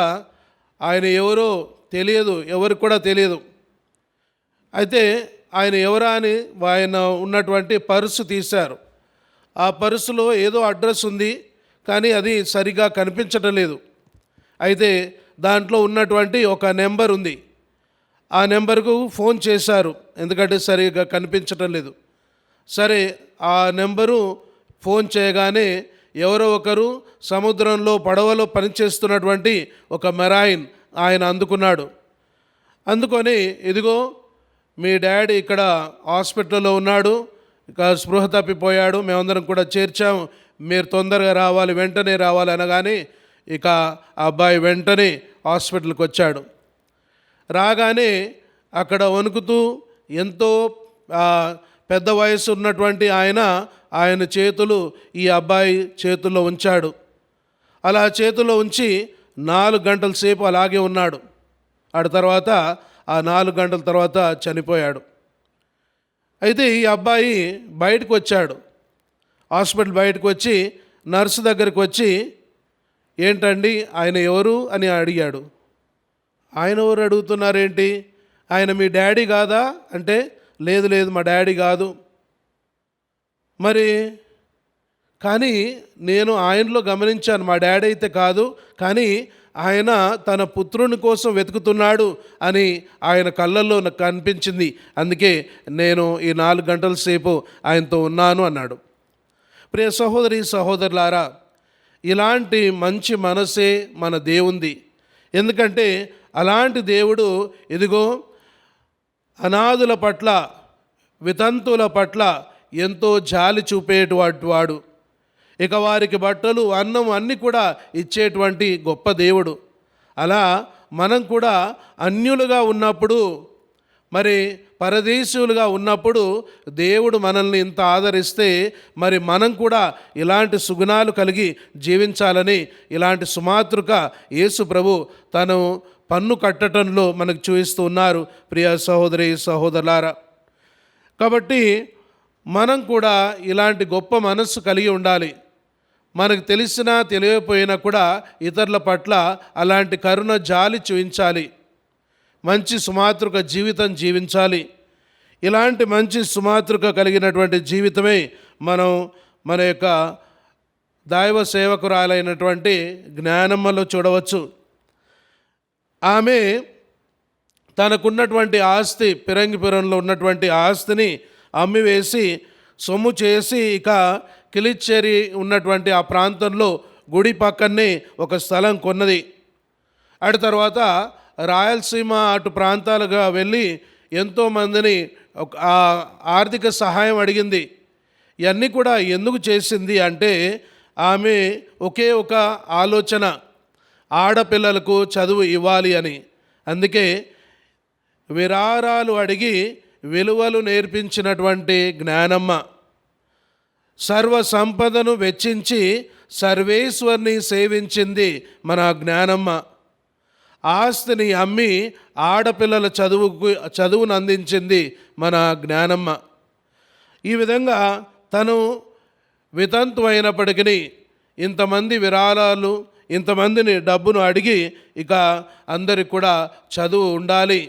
ఆయన ఎవరో తెలియదు, ఎవరికి కూడా తెలియదు. అయితే ఆయన ఎవరా అని ఆయన ఉన్నటువంటి పర్సు తీశారు. ఆ పర్సులో ఏదో అడ్రస్ ఉంది, కానీ అది సరిగా కనిపించటం లేదు. అయితే దాంట్లో ఉన్నటువంటి ఒక నెంబర్ ఉంది. ఆ నెంబర్కు ఫోన్ చేశారు, ఎందుకంటే సరిగా కనిపించటం లేదు. సరే, ఆ నెంబరు ఫోన్ చేయగానే ఎవరో ఒకరు సముద్రంలో పడవలో పనిచేస్తున్నటువంటి ఒక మెరాయిన్ ఆయన అందుకున్నాడు. అందుకొని, ఇదిగో మీ డాడీ ఇక్కడ హాస్పిటల్లో ఉన్నాడు, ఇక స్పృహ తప్పిపోయాడు, మేమందరం కూడా చేర్చాము, మీరు తొందరగా రావాలి, వెంటనే రావాలి అనగానే ఇక ఆ అబ్బాయి వెంటనే హాస్పిటల్కి వచ్చాడు. రాగానే అక్కడ వణుకుతూ ఎంతో పెద్ద వయసు ఉన్నటువంటి ఆయన చేతులు ఈ అబ్బాయి చేతుల్లో ఉంచాడు. అలా చేతుల్లో ఉంచి 4 గంటల సేపు అలాగే ఉన్నాడు. ఆ తర్వాత ఆ 4 గంటల తర్వాత చనిపోయాడు. అయితే ఈ అబ్బాయి బయటకు వచ్చాడు, హాస్పిటల్ బయటకు వచ్చి నర్సు దగ్గరికి వచ్చి, ఏంటండి ఆయన ఎవరు అని అడిగాడు. ఆయన ఎవరు అడుగుతున్నారేంటి, ఆయన మీ డాడీ కాదా అంటే, లేదు మా డాడీ కాదు. మరి కానీ నేను ఆయనలో గమనించాను, మా డాడీ అయితే కాదు, కానీ ఆయన తన పుత్రుని కోసం వెతుకుతున్నాడు అని ఆయన కళ్ళల్లో నాకు కనిపించింది, అందుకే నేను ఈ 4 గంటల సేపు ఆయనతో ఉన్నాను అన్నాడు. ప్రియ సహోదరి సహోదరులారా, ఇలాంటి మంచి మనసే మన దేవుంది. ఎందుకంటే అలాంటి దేవుడు ఇదిగో అనాథుల పట్ల, వితంతుల పట్ల ఎంతో జాలి చూపేటువంటి వాడు. ఇక వారికి బట్టలు, అన్నం అన్నీ కూడా ఇచ్చేటువంటి గొప్ప దేవుడు. అలా మనం కూడా అన్యులుగా ఉన్నప్పుడు, మరి పరదేశులుగా ఉన్నప్పుడు దేవుడు మనల్ని ఇంత ఆదరిస్తే, మరి మనం కూడా ఇలాంటి సుగుణాలు కలిగి జీవించాలని ఇలాంటి సుమాతృక యేసు ప్రభు తను పన్ను కట్టడంలో మనకు చూపిస్తూ ఉన్నారు. ప్రియ సహోదరి సహోదరులారా, కాబట్టి మనం కూడా ఇలాంటి గొప్ప మనస్సు కలిగి ఉండాలి. మనకు తెలిసినా తెలియకపోయినా కూడా ఇతరుల పట్ల అలాంటి కరుణ, జాలి చూపించాలి. మంచి సుమాతృక జీవితం జీవించాలి. ఇలాంటి మంచి సుమాతృక కలిగినటువంటి జీవితమే మనం మన యొక్క దైవ సేవకురాలైనటువంటి జ్ఞానమ్మలో చూడవచ్చు. ఆమె తనకున్నటువంటి ఆస్తి, పిరంగిపురంలో ఉన్నటువంటి ఆస్తిని అమ్మివేసి సొమ్ము చేసి ఇక కిలిచ్చేరి ఉన్నటువంటి ఆ ప్రాంతంలో గుడి పక్కనే ఒక స్థలం కొన్నది. అటు తర్వాత రాయలసీమ అటు ప్రాంతాలుగా వెళ్ళి ఎంతోమందిని ఆర్థిక సహాయం అడిగింది. ఇవన్నీ కూడా ఎందుకు చేసింది అంటే ఆమె ఒకే ఒక ఆలోచన, ఆడపిల్లలకు చదువు ఇవ్వాలి అని. అందుకే విరాళాలు అడిగి విలువలు నేర్పించినటువంటి జ్ఞానమ్మ, సర్వ సంపదను వెచ్చించి సర్వేశ్వరిని సేవించింది మన జ్ఞానమ్మ. ఆస్తిని అమ్మి ఆడపిల్లల చదువును అందించింది మన జ్ఞానమ్మ. ఈ విధంగా తను వితంతు అయినప్పటికీ ఇంతమంది విరాళాలు, ఇంతమందిని డబ్బును అడిగి ఇక అందరికి కూడా చదువు ఉండాలి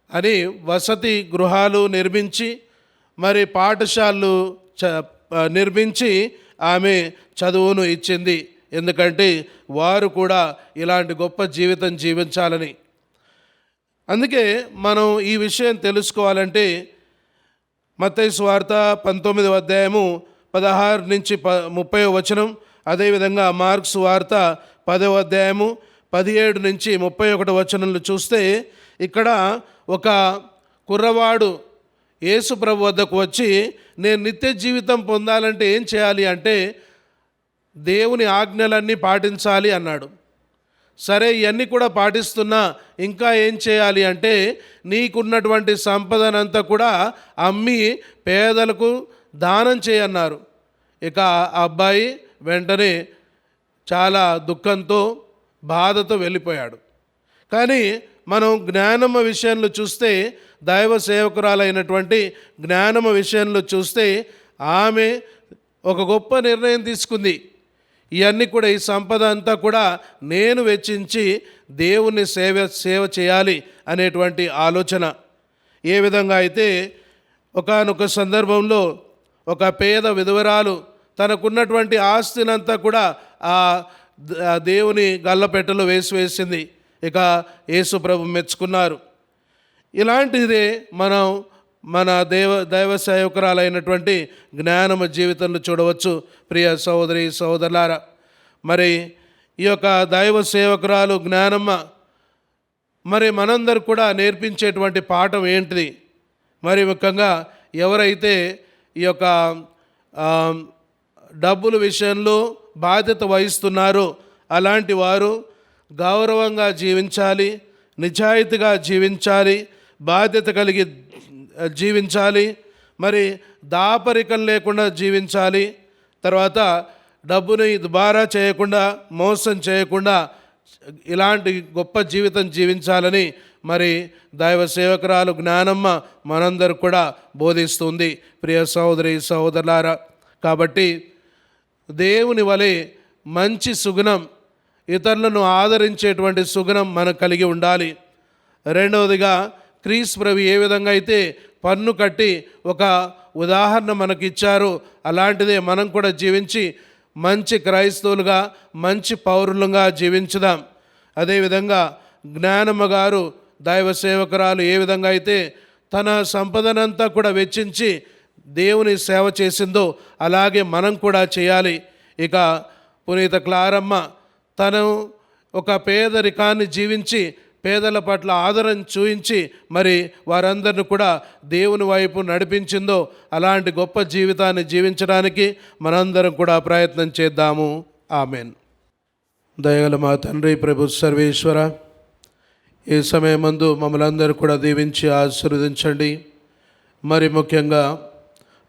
అని వసతి గృహాలు నిర్మించి, మరి పాఠశాలలు నిర్మించి ఆమె చదువును ఇచ్చింది. ఎందుకంటే వారు కూడా ఇలాంటి గొప్ప జీవితం జీవించాలని. అందుకే మనం ఈ విషయం తెలుసుకోవాలంటే మత్తయి సువార్త 19వ అధ్యాయము 16 నుంచి 30వ వచనం, అదేవిధంగా మార్కు సువార్త 10వ అధ్యాయము 17 నుంచి 31 వచనంలో చూస్తే ఇక్కడ ఒక కుర్రవాడు యేసు ప్రభు వద్దకు వచ్చి నేను నిత్య జీవితం పొందాలంటే ఏం చేయాలి అంటే దేవుని ఆజ్ఞలన్నీ పాటించాలి అన్నాడు. సరే, ఇవన్నీ కూడా పాటిస్తున్నా ఇంకా ఏం చేయాలి అంటే నీకున్నటువంటి సంపదనంతా కూడా అమ్మి పేదలకు దానం చేయన్నారు. ఇక ఆ అబ్బాయి వెంటనే చాలా దుఃఖంతో బాధతో వెళ్ళిపోయాడు. కానీ మనం జ్ఞానమ్మ విషయంలో చూస్తే, దైవ సేవకురాలైనటువంటి జ్ఞానమ్మ విషయంలో చూస్తే ఆమె ఒక గొప్ప నిర్ణయం తీసుకుంది. ఇవన్నీ కూడా, ఈ సంపద అంతా కూడా నేను వెచ్చించి దేవుని సేవ చేయాలి అనేటువంటి ఆలోచన. ఏ విధంగా అయితే ఒకానొక సందర్భంలో ఒక పేద విధవరాలు తనకున్నటువంటి ఆస్తినంతా కూడా ఆ దేవుని గల్లపెట్టెలో వేసింది. ఇక యేసు ప్రభు మెచ్చుకున్నారు. ఇలాంటిదే మనం మన దైవ సేవకురాలైనటువంటి జ్ఞానమ్మ జీవితంలో చూడవచ్చు. ప్రియ సహోదరి సహోదరులారా, మరి ఈ యొక్క దైవ సేవకురాలు జ్ఞానమ్మ మరి మనందరూ కూడా నేర్పించేటువంటి పాఠం ఏంటిది? మరి ముఖ్యంగా ఎవరైతే ఈ యొక్క డబ్బుల విషయంలో బాధ్యత వహిస్తున్నారో అలాంటి వారు గౌరవంగా జీవించాలి, నిజాయితీగా జీవించాలి, బాధ్యత కలిగి జీవించాలి, మరి దాపరికం లేకుండా జీవించాలి. తర్వాత డబ్బుని దుబారా చేయకుండా, మోసం చేయకుండా ఇలాంటి గొప్ప జీవితం జీవించాలని మరి దైవ సేవకురాలు జ్ఞానమ్మ మనందరూ కూడా బోధిస్తుంది. ప్రియ సహోదరి సహోదరులారా, కాబట్టి దేవుని వలె మంచి సుగుణం, ఇతరులను ఆదరించేటువంటి సుగుణం మనకు కలిగి ఉండాలి. రెండవదిగా, క్రీస్తు ప్రభు ఏ విధంగా అయితే పన్ను కట్టి ఒక ఉదాహరణ మనకి ఇచ్చారో అలాంటిదే మనం కూడా జీవించి మంచి క్రైస్తవులుగా, మంచి పౌరులుగా జీవించుదాం. అదేవిధంగా జ్ఞానమ్మ గారు దైవ సేవకురాలు ఏ విధంగా అయితే తన సంపదనంతా కూడా వెచ్చించి దేవుని సేవ చేసిందో అలాగే మనం కూడా చేయాలి. ఇక పునీత క్లారమ్మ తను ఒక పేదరికాన్ని జీవించి పేదల పట్ల ఆదరణ చూపించి మరి వారందరిని కూడా దేవుని వైపు నడిపించిందో అలాంటి గొప్ప జీవితాన్ని జీవించడానికి మనందరం కూడా ప్రయత్నం చేద్దాము. ఆమెన్. దయగల మా తండ్రి ప్రభు సర్వేశ్వర, ఈ సమయమందు మమ్మల్ని అందరూ కూడా దీవించి ఆశీర్వదించండి. మరి ముఖ్యంగా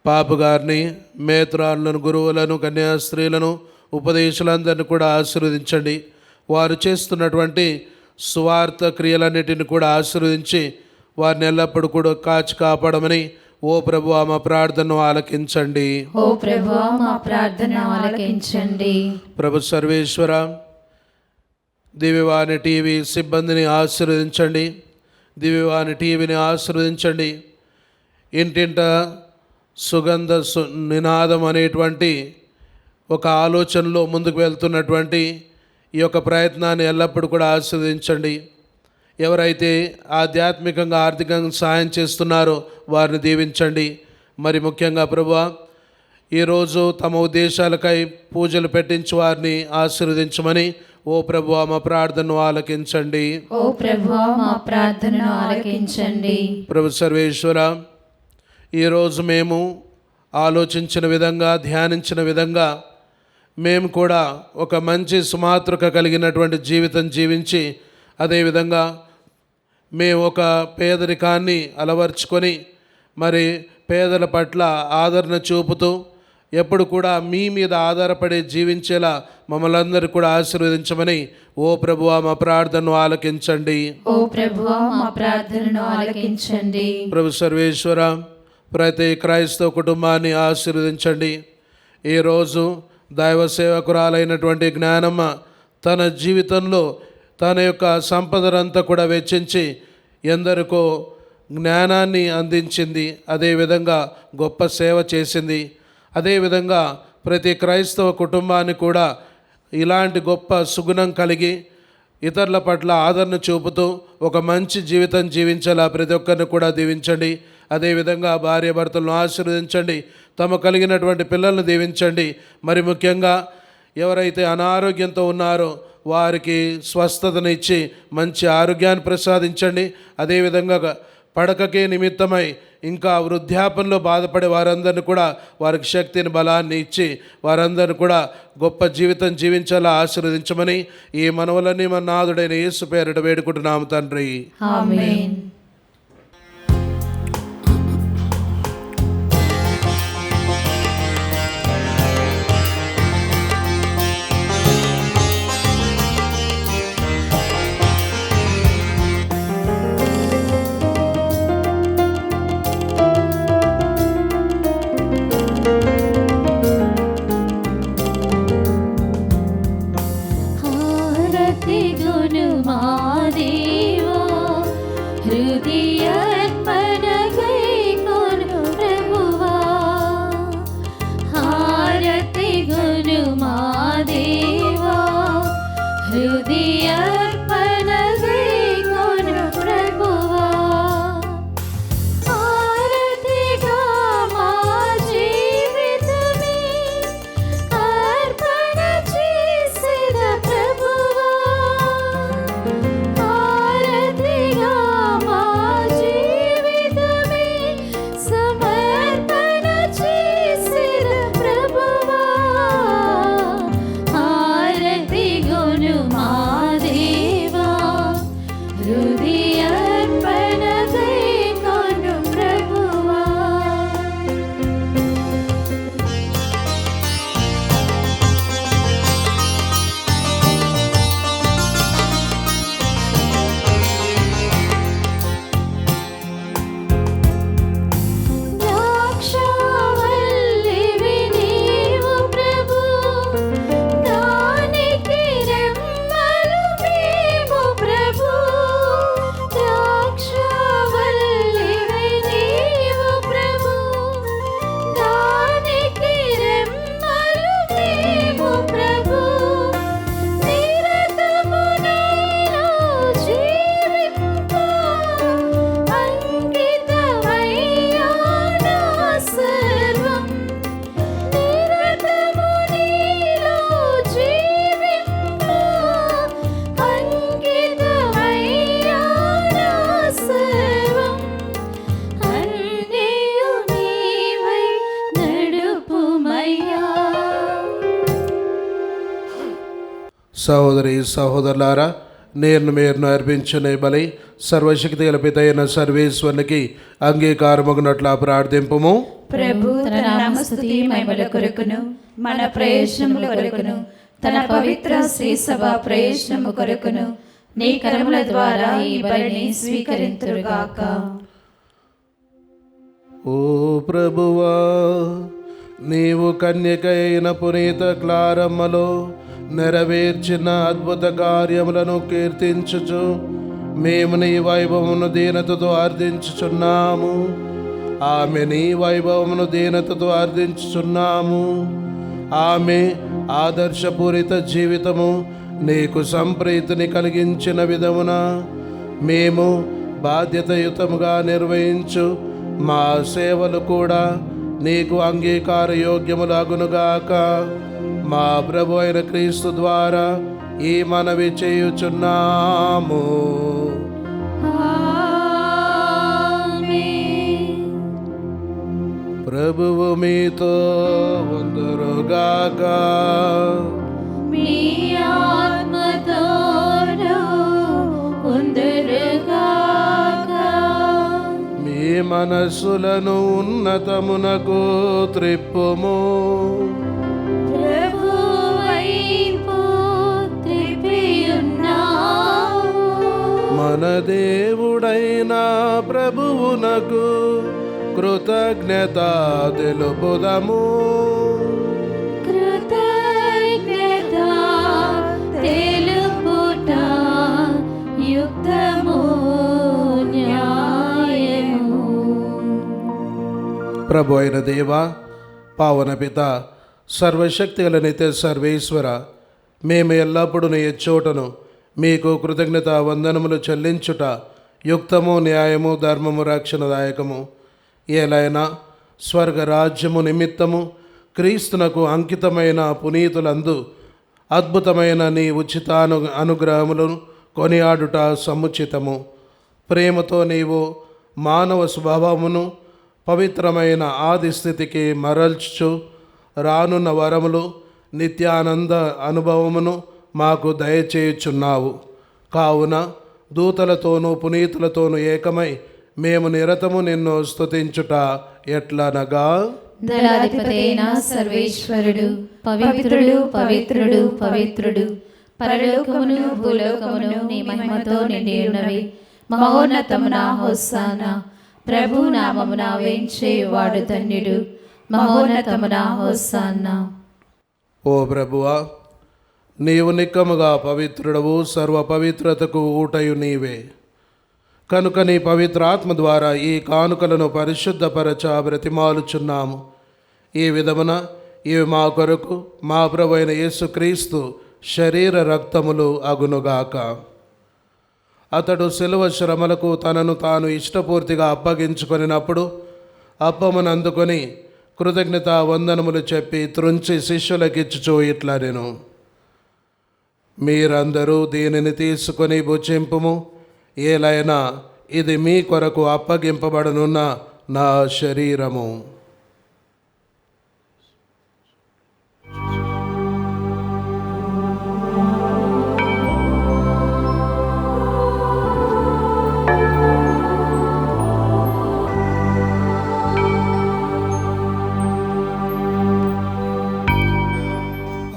పాపు గారిని, మేత్రాలను, గురువులను, కన్యాస్త్రీలను, ఉపదేశాలందరినీ కూడా ఆశీర్వదించండి. వారు చేస్తున్నటువంటి సువార్త క్రియలన్నిటిని కూడా ఆశీర్వదించి వారిని ఎల్లప్పుడూ కూడా కాచి కాపాడమని ఓ ప్రభువా మా ప్రార్థనను ఆలకించండి. ఓ ప్రభువా మా ప్రార్థన ఆలకించండి. ప్రభు సర్వేశ్వర, దివ్యవాణి టీవీ సిబ్బందిని ఆశీర్వదించండి. దివ్యవాణి టీవీని ఆశీర్వదించండి. ఇంటింట సుగంధ నినాదం అనేటువంటి ఒక ఆలోచనలో ముందుకు వెళ్తున్నటువంటి ఈ యొక్క ప్రయత్నాన్ని ఎల్లప్పుడూ కూడా ఆశీర్వదించండి. ఎవరైతే ఆధ్యాత్మికంగా, ఆర్థికంగా సాయం చేస్తున్నారో వారిని దీవించండి. మరి ముఖ్యంగా ప్రభువా, ఈరోజు తమ ఉద్దేశాలకై పూజలు పెట్టించి వారిని ఆశీర్వదించమని ఓ ప్రభువా మా ప్రార్థనను ఆలకించండి. ఓ ప్రభువా మా ప్రార్థనను ఆలకించండి. ప్రభు సర్వేశ్వర, ఈరోజు మేము ఆలోచించిన విధంగా, ధ్యానించిన విధంగా మేము కూడా ఒక మంచి సుమాతృక కలిగినటువంటి జీవితం జీవించి అదేవిధంగా మేము ఒక పేదరికాన్ని అలవర్చుకొని మరి పేదల పట్ల ఆదరణ చూపుతూ ఎప్పుడు కూడా మీ మీద ఆధారపడి జీవించేలా మమ్మల్ని అందరూ కూడా ఆశీర్వదించమని ఓ ప్రభువా మా ప్రార్థనను ఆలకించండి. ఓ ప్రభువా మా ప్రార్థనను ఆలకించండి. ప్రభు సర్వేశ్వర, ప్రతి క్రైస్తవ కుటుంబాన్ని ఆశీర్వదించండి. ఈరోజు దైవ సేవకురాలైనటువంటి జ్ఞానమ్మ తన జీవితంలో తన యొక్క సంపదనంతా కూడా వెచ్చించి ఎందరికో జ్ఞానాన్ని అందించింది. అదేవిధంగా గొప్ప సేవ చేసింది. అదేవిధంగా ప్రతి క్రైస్తవ కుటుంబాన్ని కూడా ఇలాంటి గొప్ప సుగుణం కలిగి ఇతరుల పట్ల ఆదరణ చూపుతూ ఒక మంచి జీవితం జీవించేలా ప్రతి ఒక్కరిని కూడా దీవించండి. అదేవిధంగా భార్య భర్తలను ఆశీర్వదించండి. తమ కలిగినటువంటి పిల్లలను దీవించండి. మరి ముఖ్యంగా ఎవరైతే అనారోగ్యంతో ఉన్నారో వారికి స్వస్థతను ఇచ్చి మంచి ఆరోగ్యాన్ని ప్రసాదించండి. అదేవిధంగా పడకకే నిమిత్తమై ఇంకా వృద్ధాపనలో బాధపడే వారందరిని కూడా వారికి శక్తిని బలాన్ని ఇచ్చి వారందరిని కూడా గొప్ప జీవితం జీవించాలా ఆశీర్వదించమని ఈ మనవలన్నీ మన నాథుడైన యేసు పేరిట వేడుకుంటున్నాము తండ్రి. ఆమేన్. హారతి గును మా దేవా, హృదయార్పణ గైకొను ప్రభువా. హారతి గును మా దేవా, హృదయార్పణ గైకొను ప్రభువా. హారతిగా మా జీవితమే అర్పణ చేసెద ప్రభువా. హారతిగా మా జీవితమే సమర్పణ చేసెద ప్రభువా. హారతి గును మా దేవా, హృదయార్పణ గైకొను ప్రభువా. ద్రాక్షావల్లివి నీవు ప్రభు, దానికి రెమ్మలు మేము ప్రభు. ద్రాక్షావల్లివి నీవు ప్రభు, దానికి రెమ్మలు మేము ప్రభు. నిరతము నీలో జీవింప అంకితమయ్యా నా సర్వం. నిరతము నీలో జీవింప అంకితమయ్యా నా సర్వం. అన్నియు నీవై నడుపుమయ్యా. సహోదరి సహోదరులారా, నేను మీరు అర్పించిన బలి సర్వశక్తి గల పితైన సర్వేశ్వరునికి అంగీకారమగునట్లా ప్రార్థింపుము. ప్రభు తన నామస్తుతి మహిమల కొరకును మన ప్రయోజనముల కొరకును తన పవిత్ర శ్రీ సభ ప్రయోజనము కొరకును నీ కరముల ద్వారా ఈ బలిని స్వీకరింతురుగాక. ఓ ప్రభువా, నీవు కన్యకైన పునీత క్లారమ్మలో నెరవేర్చిన అద్భుత కార్యములను కీర్తించుచు మేము నీ వైభవమును దీనతతో ఆర్దించుచున్నాము. ఆమె నీ వైభవమును దీనతతో ఆర్దించుచున్నాము. ఆమె ఆదర్శపూరిత జీవితము నీకు సంప్రీతిని కలిగించిన విధమున మేము బాధ్యతయుతముగా నిర్వహించు మా సేవలు కూడా నీకు అంగీకార యోగ్యములాగునుగాక. మా ప్రభు అయిన క్రీస్తు ద్వారా ఈ మనవి చేయుచున్నాము. ఆమేన్. ప్రభువు మీతో ఉందురుగాక. మీ ఆత్మతోను ఉందురుగాక. మీ మనస్సులను ఉన్నతమునకు త్రిప్పుము. ప్రభువైపు త్రిపియున్నాము. మన దేవుడైన ప్రభువునకు కృతజ్ఞత తెలుపుదము. కృతజ్ఞత తెలుపుట యుక్తము న్యాయము. ప్రభు అయిన దేవ, పావన పిత, సర్వశక్తి గల నిత్య సర్వేశ్వర, మేము ఎల్లప్పుడూ నీ చోటను మీకు కృతజ్ఞత వందనములు చెల్లించుట యుక్తము న్యాయము ధర్మము రక్షణదాయకము. ఏలైనా స్వర్గరాజ్యము నిమిత్తము క్రీస్తునకు అంకితమైన పునీతులందు అద్భుతమైన నీ అనుగ్రహములను కొనియాడుట సముచితము. ప్రేమతో నీవు మానవ స్వభావమును పవిత్రమైన ఆది స్థితికి మరల్చు రానున్న వరములు నిత్యానంద అనుభవమును మాకు దయచేయుచున్నావు. కావున దూతలతోనూ పునీతులతోనూ ఏకమై మేము నిరతము నిన్ను స్తుతించుట ఎట్లనగా, దళాధిపతైన సర్వేశ్వరుడు పవిత్రుడు పవిత్రుడు పవిత్రుడు, పరలోకమును భూలోకమును నీ మహిమతో నిండి ఉన్నవి. మహోన్నతమున హోసానా, ప్రభు నామమున వేంచేయువాడు ధన్యుడు. మహోన్నతమున హోసానా. ఓ ప్రభువా, నీవు నిక్కముగా పవిత్రుడవు, సర్వ పవిత్రతకు ఊటయు నీవే. కనుక నీ పవిత్రాత్మ ద్వారా ఈ కానుకలను పరిశుద్ధపరచ బ్రతిమాలుచున్నాము. ఈ విధమున ఇవి మా కొరకు మా ప్రభు అయిన యేసుక్రీస్తు శరీర రక్తములు అగునుగాక. అతడు శిలువ శ్రమలకు తనను తాను ఇష్టపూర్తిగా అప్పగించుకొనినప్పుడు అప్పమును అందుకొని కృతజ్ఞతా వందనములు చెప్పి త్రుంచి శిష్యులకిచ్చుచూ ఇట్లా నేను, మీరందరూ దీనిని తీసుకొని భుజింపుము. ఏలైనా ఇది మీ కొరకు అప్పగింపబడనున్న నా శరీరము.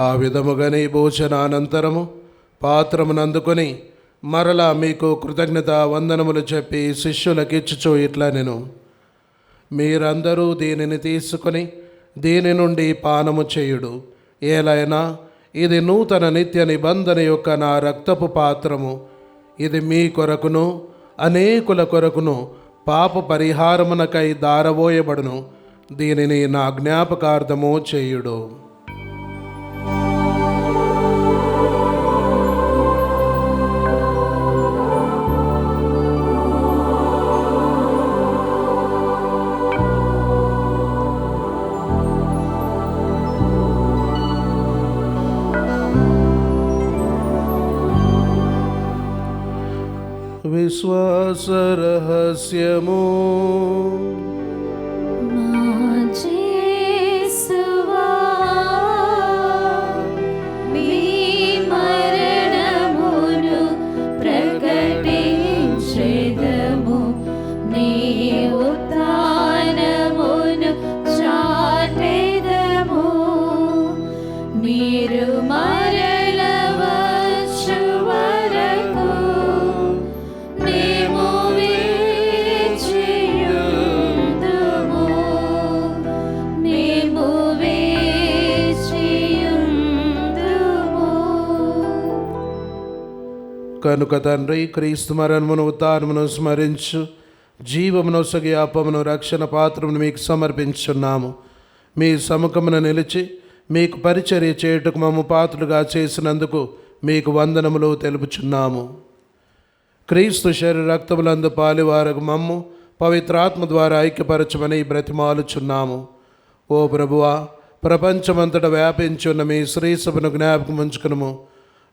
ఆ విధముగానే భోజనానంతరము పాత్రమును అందుకొని మరలా మీకు కృతజ్ఞత వందనములు చెప్పి శిష్యులకిచ్చుచూ ఇట్లా నేను, మీరందరూ దీనిని తీసుకొని దీని నుండి పానము చేయుడు. ఏలైనా ఇది నూతన నిత్య నిబంధన యొక్క నా రక్తపు పాత్రము. ఇది మీ కొరకును అనేకుల కొరకును పాప పరిహారమునకై దారబోయబడును. దీనిని నా జ్ఞాపకార్థము చేయుడు. విశ్వాస రహస్యము. కనుక తండ్రి, క్రీస్తు మరణమును ఉత్థానమును స్మరించు జీవమును సగి అప్పమును రక్షణ పాత్రమును మీకు సమర్పించున్నాము. మీ సముఖమున నిలిచి మీకు పరిచర్య చేయుటకు మమ్ము పాత్రులుగా చేసినందుకు మీకు వందనములు తెలుపుచున్నాము. క్రీస్తు శరీర రక్తములందు పాలివారకు మమ్ము పవిత్రాత్మ ద్వారా ఐక్యపరచమని బ్రతిమాలుచున్నాము. ఓ ప్రభువా, ప్రపంచమంతటా వ్యాపించున్న మీ శ్రీసభను జ్ఞాపకం ఉంచుకును.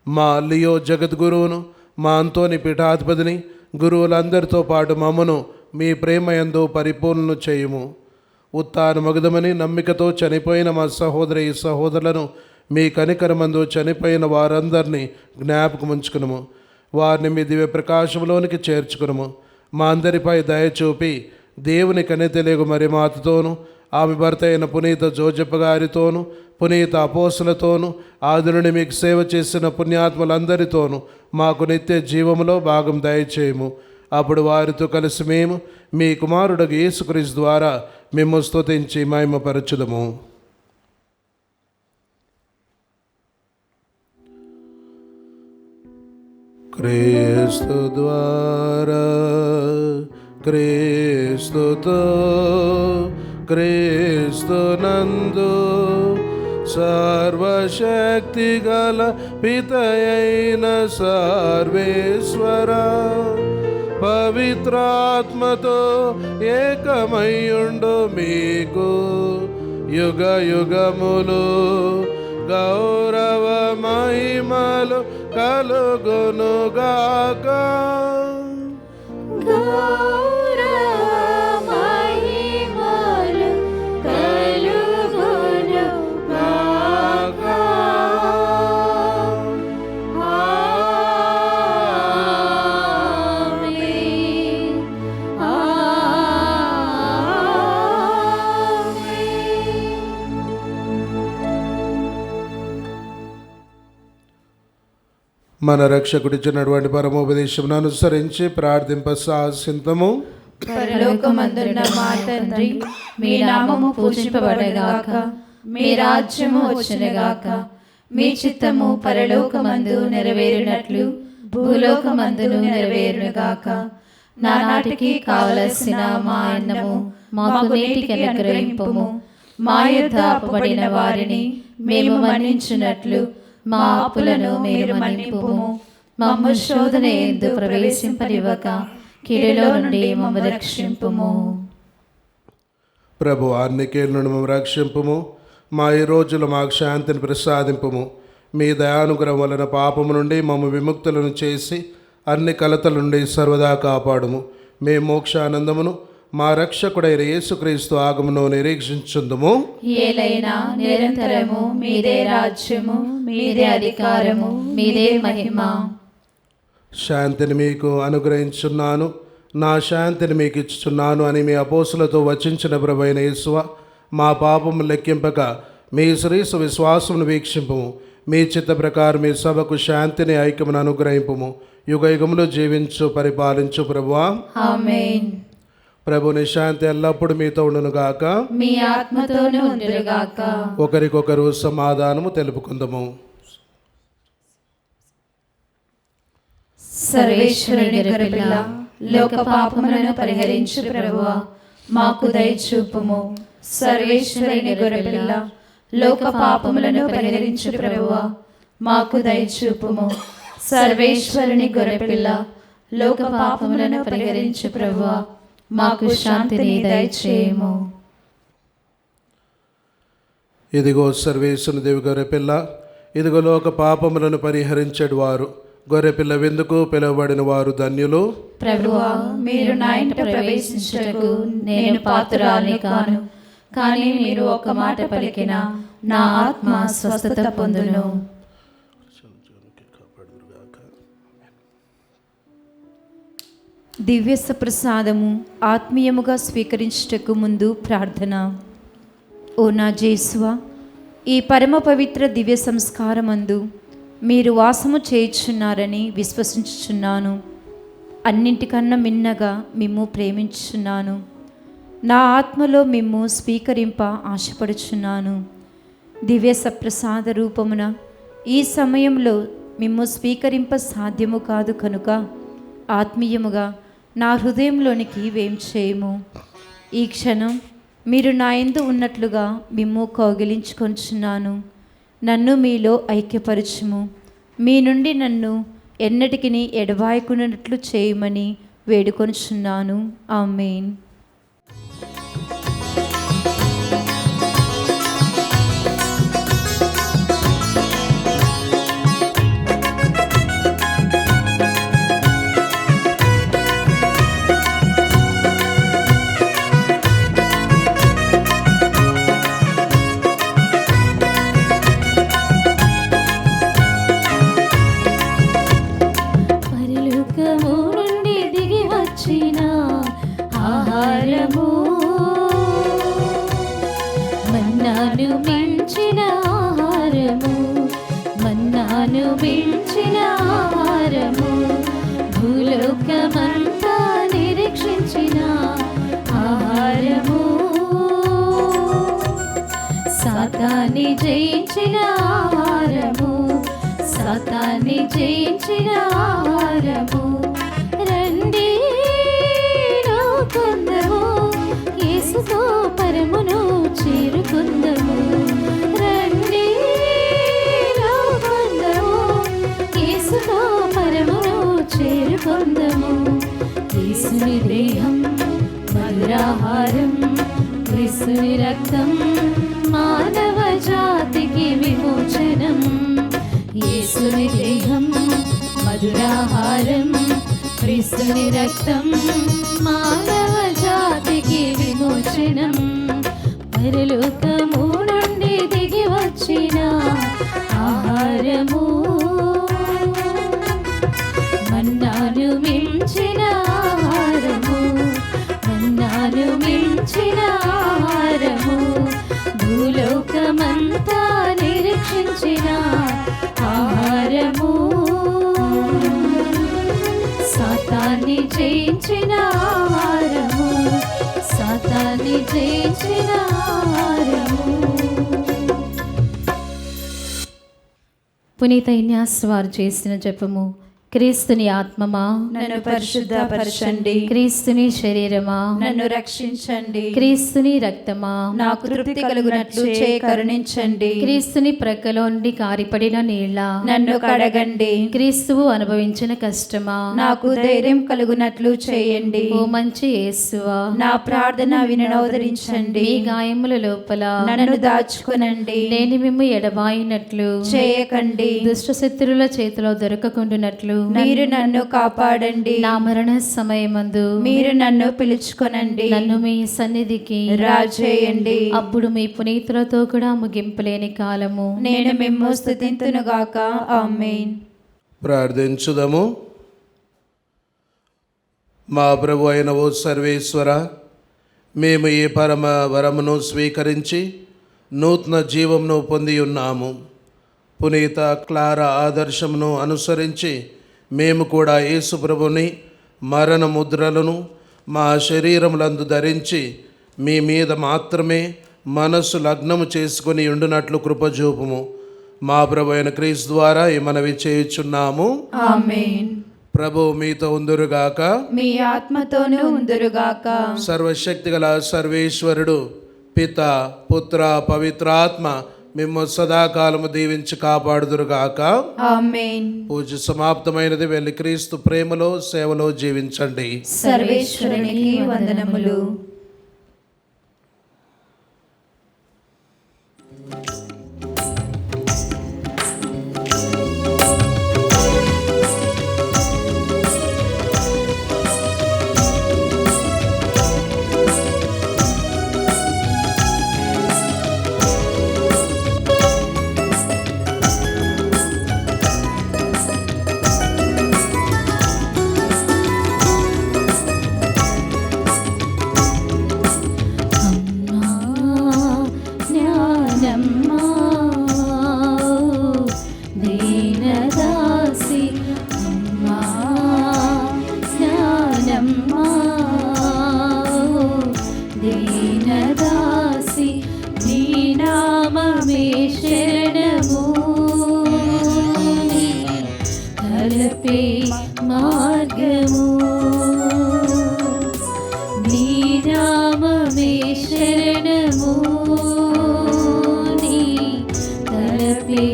మా లియో జగద్గురువును, మా అంతోని పీఠాధిపతిని, గురువులందరితో పాటు మమ్మను మీ ప్రేమయందు పరిపూర్ణను చేయుము. ఉత్థానమగుదమని నమ్మికతో చనిపోయిన మా సహోదరి సహోదరులను మీ కనికరమందు చనిపోయిన వారందరినీ జ్ఞాపకం ఉంచుకును. వారిని మీ దివ్య ప్రకాశంలోనికి చేర్చుకును. మా అందరిపై దయ చూపి దేవుని కనితెలుగు మరి మాతతోనూ, ఆమె భర్త అయిన పునీత జోజప్ప గారితోనూ, పునీత అపోస్తులతోనూ, ఆదురుని మీకు సేవ చేసిన పుణ్యాత్ములందరితోనూ మాకు నిత్య జీవములో భాగం దయచేయము. అప్పుడు వారితో కలిసి మేము మీ కుమారుడు యేసుక్రీస్తు ద్వారా మేము స్తుతించి మహిమపరచుదము. క్రీస్తు ద్వారా, క్రీస్తుతో, క్రీస్తునందు సర్వశక్తి గల పితయైన సర్వేశ్వర పవిత్రాత్మతో ఏకమయ్యుండు మీకు యుగ యుగములు గౌరవ మహిమలు కలుగునుగాక. గౌరవ మన రక్షకుడిచ్చినటువంటి పరమోపదేశమును అనుసరించి ప్రార్థింప సాసింతము. పరలోకమందున్న మా తండ్రి, మీ నామము పూజింపబడగాక, మీ రాజ్యము వచ్చునుగాక, మీ చిత్తము పరలోకమందు నెరవేరినట్లు భూలోకమందును నెరవేరునుగాక. నానాటికి కావలసిన మా అన్నము మాకు నేటికి అనుగ్రహింపుము. మా యొద్ద అప్పుబడిన వారిని మేము మన్నించున్నట్లు మా అప్పులను మీరు మన్నింపుము. మమ్ము శోధన యందు ప్రవేశింపనివ్వక కీడులో నుండి మమ్ము రక్షింపుము. ప్రభు అన్నికేళ్ళ నుండి మమ్ము రక్షింపుము. మా ఈ రోజులు మాకు శాంతిని ప్రసాదింపుము. మీ దయానుగ్రహం వలన పాపము నుండి మమ్ము విముక్తులను చేసి అన్ని కలతల నుండి సర్వదా కాపాడుము. మేము మోక్షానందమును మా రక్షకుడైన యేసుక్రీస్తు ఆగమును నిరీక్షించుందుము. ఏలైనా నిరంతరము మీదే రాజ్యము, మీదే అధికారము, మీదే మహిమ. శాంతిని మీకు అనుగ్రహించున్నాను, నా శాంతిని మీకు ఇచ్చుచున్నాను అని మీ అపోస్తులతో వచించిన ప్రభువైన యేసువ, మా పాపము లెక్కింపక మీ శ్రీసు విశ్వాసమును వీక్షింపుము. మీ చిత్త ప్రకారం మీ సభకు శాంతిని ఐక్యమును అనుగ్రహింపుము. యుగయుగములు జీవించు పరిపాలించు ప్రభువా. ఆమేన్. ప్రభుని శాంతి ఎల్లప్పుడు మీతో ఉండునుగాక, మీ ఆత్మతోనూ ఉండునుగాక. ఒకరికొకరు సమాధానము తెలుపుకుందాము. సర్వేశ్వరుని గొర్రెపిల్ల, లోక పాపములను పరిహరించు ప్రభువా, మాకు దయ చూపుము. సర్వేశ్వరుని గొర్రెపిల్ల, లోక పాపములను పరిహరించు ప్రభువా, మాకు దయ చూపుము. సర్వేశ్వరుని గొర్రెపిల్ల, లోక పాపములను పరిహరించు ప్రభువా, మాకు శాంతిని దయచేయము. ఇదిగో సర్వేశ్వరుని దేవి గొర్రెపిల్ల, ఇదిగో లోక పాపములను పరిహరించేడు వారు. గొర్రెపిల్ల విందుకు పిలువబడిన వారు ధన్యులు. ప్రభువా, మీరు నా ఇంట ప్రవేశించుటకు నేను పాత్రురాలిని కాను, కానీ మీరు ఒక మాట పలికిన నా ఆత్మ స్వస్థత పొందును. దివ్య ప్రసాదము ఆత్మీయముగా స్వీకరించుటకు ముందు ప్రార్థన. ఓ నా జేసువా, ఈ పరమ పవిత్ర దివ్య సంస్కారమందు మీరు వాసము చేయుచున్నారని విశ్వసించుచున్నాను. అన్నింటికన్నా మిన్నగా మిమ్ము ప్రేమించుచున్నాను. నా ఆత్మలో మిమ్ము స్వీకరింప ఆశపడుచున్నాను. దివ్య సప్రసాద రూపమున ఈ సమయంలో మిమ్ము స్వీకరింప సాధ్యము కాదు కనుక ఆత్మీయముగా నా హృదయంలోనికి వేంచేయము. ఈ క్షణం మీరు నా యందు ఉన్నట్లుగా మిమ్ము కౌగిలించుకొంచున్నాను. నన్ను మీలో ఐక్యపరచుము. మీ నుండి నన్ను ఎన్నటికి ఎడబాయకున్నట్లు చేయమని వేడుకొనుచున్నాను. ఆమేన్. పరలోకము నుండి దిగి వచ్చిన ఆహారము, మన్నాను మించిన ఆహారము, మన్నాను మించిన ఆహారము, భూలోకమంతా నిరీక్షించిన ఆహారము, సాతాన్ని జయించిన ఆహారము, సాతాన్ని జయించిన ఆహారము. రండి నా కొందము, యేసుతో పరమును చేరుకుందము. రండి నా కొందము, యేసుతో పరమును చేరుకుందము. యేసుని దేహం మధురాహారం, క్రీస్తుని రక్తం మానవ జాతికి విమోచనం. యేసుని దేహం మధురాహారం, క్రీస్తుని రక్తం మానవ జాతికి విమోచనం. పరలోకము నుండి దిగి వచ్చిన ఆహారము, మన్నాను మించిన ఆహారము, మన్నాను మించిన ఆహారము, భూలోకమంతా నిరీక్షించిన ఆహారము. జయించిన ఆహారము, సాతాన్ని జయించిన ఆహారము. పునీత ఇన్యాస్ వారు చేసిన జపము. క్రీస్తుని ఆత్మమా నన్ను పరిశుద్ధపరచండి, క్రీస్తుని శరీరమా నన్ను రక్షించండి, క్రీస్తుని రక్తమా నాకు తృప్తి కలుగునట్లు చేయి కరుణించండి, క్రీస్తుని ప్రక్కలోండి కారిపడిన నీళ్ళ నన్ను కడగండి, క్రీస్తువు అనుభవించిన కష్టమా నాకు ధైర్యం కలుగునట్లు చేయండి, ఓ మంచి యేసువా నా ప్రార్థన విననోదరించండి, మీ గాయముల లోపల నన్ను దాచుకునండి, నేను మిమ్ము ఎడబాయినట్లు చేయకండి, దుష్ట శత్రువుల చేతిలో దొరకకుండునట్లు మీరు నన్ను కాపాడండి, నా మరణ సమయమందు మీరు నన్ను పిలుచుకొనండి, నన్ను మీ సన్నిధికి రాజేయండి, అప్పుడు మీ పునీతులతో కూడా ముగింపులేని కాలము నేను మిమ్ము స్తుతింతునుగాక. ఆమేన్. ప్రార్థించుదము. మా ప్రభు అయిన ఓ సర్వేశ్వర, మేము ఈ పరమ వరమును స్వీకరించి నూతన జీవమును పొంది ఉన్నాము. పునీత క్లారా ఆదర్శమును అనుసరించి మేము కూడా యేసు ప్రభుని మరణ ముద్రలను మా శరీరములందు ధరించి మీ మీద మాత్రమే మనస్సు లగ్నము చేసుకొని ఉండునట్లు కృపజూపుము. మా ప్రభు అయిన క్రీస్తు ద్వారా ఈ మనవి చేయుచున్నాము. ఆమేన్. ప్రభు మీతో ఉందురుగాక. మీ ఆత్మతోనూ ఉందురుగాక. సర్వశక్తిగల సర్వేశ్వరుడు పిత పుత్ర పవిత్రాత్మ మిమ్ము సదాకాలము దీవించి కాపాడుదురుగాక. ఆమేన్. పూజ సమాప్తమైనది. వెళ్ళి క్రీస్తు ప్రేమలో సేవలో జీవించండి. సర్వేశ్వరునికి వందనములు. దీనదాసి నీ నామమే శరణము, తలపే మార్గము, నీ నామమే శరణము, నీ తలపే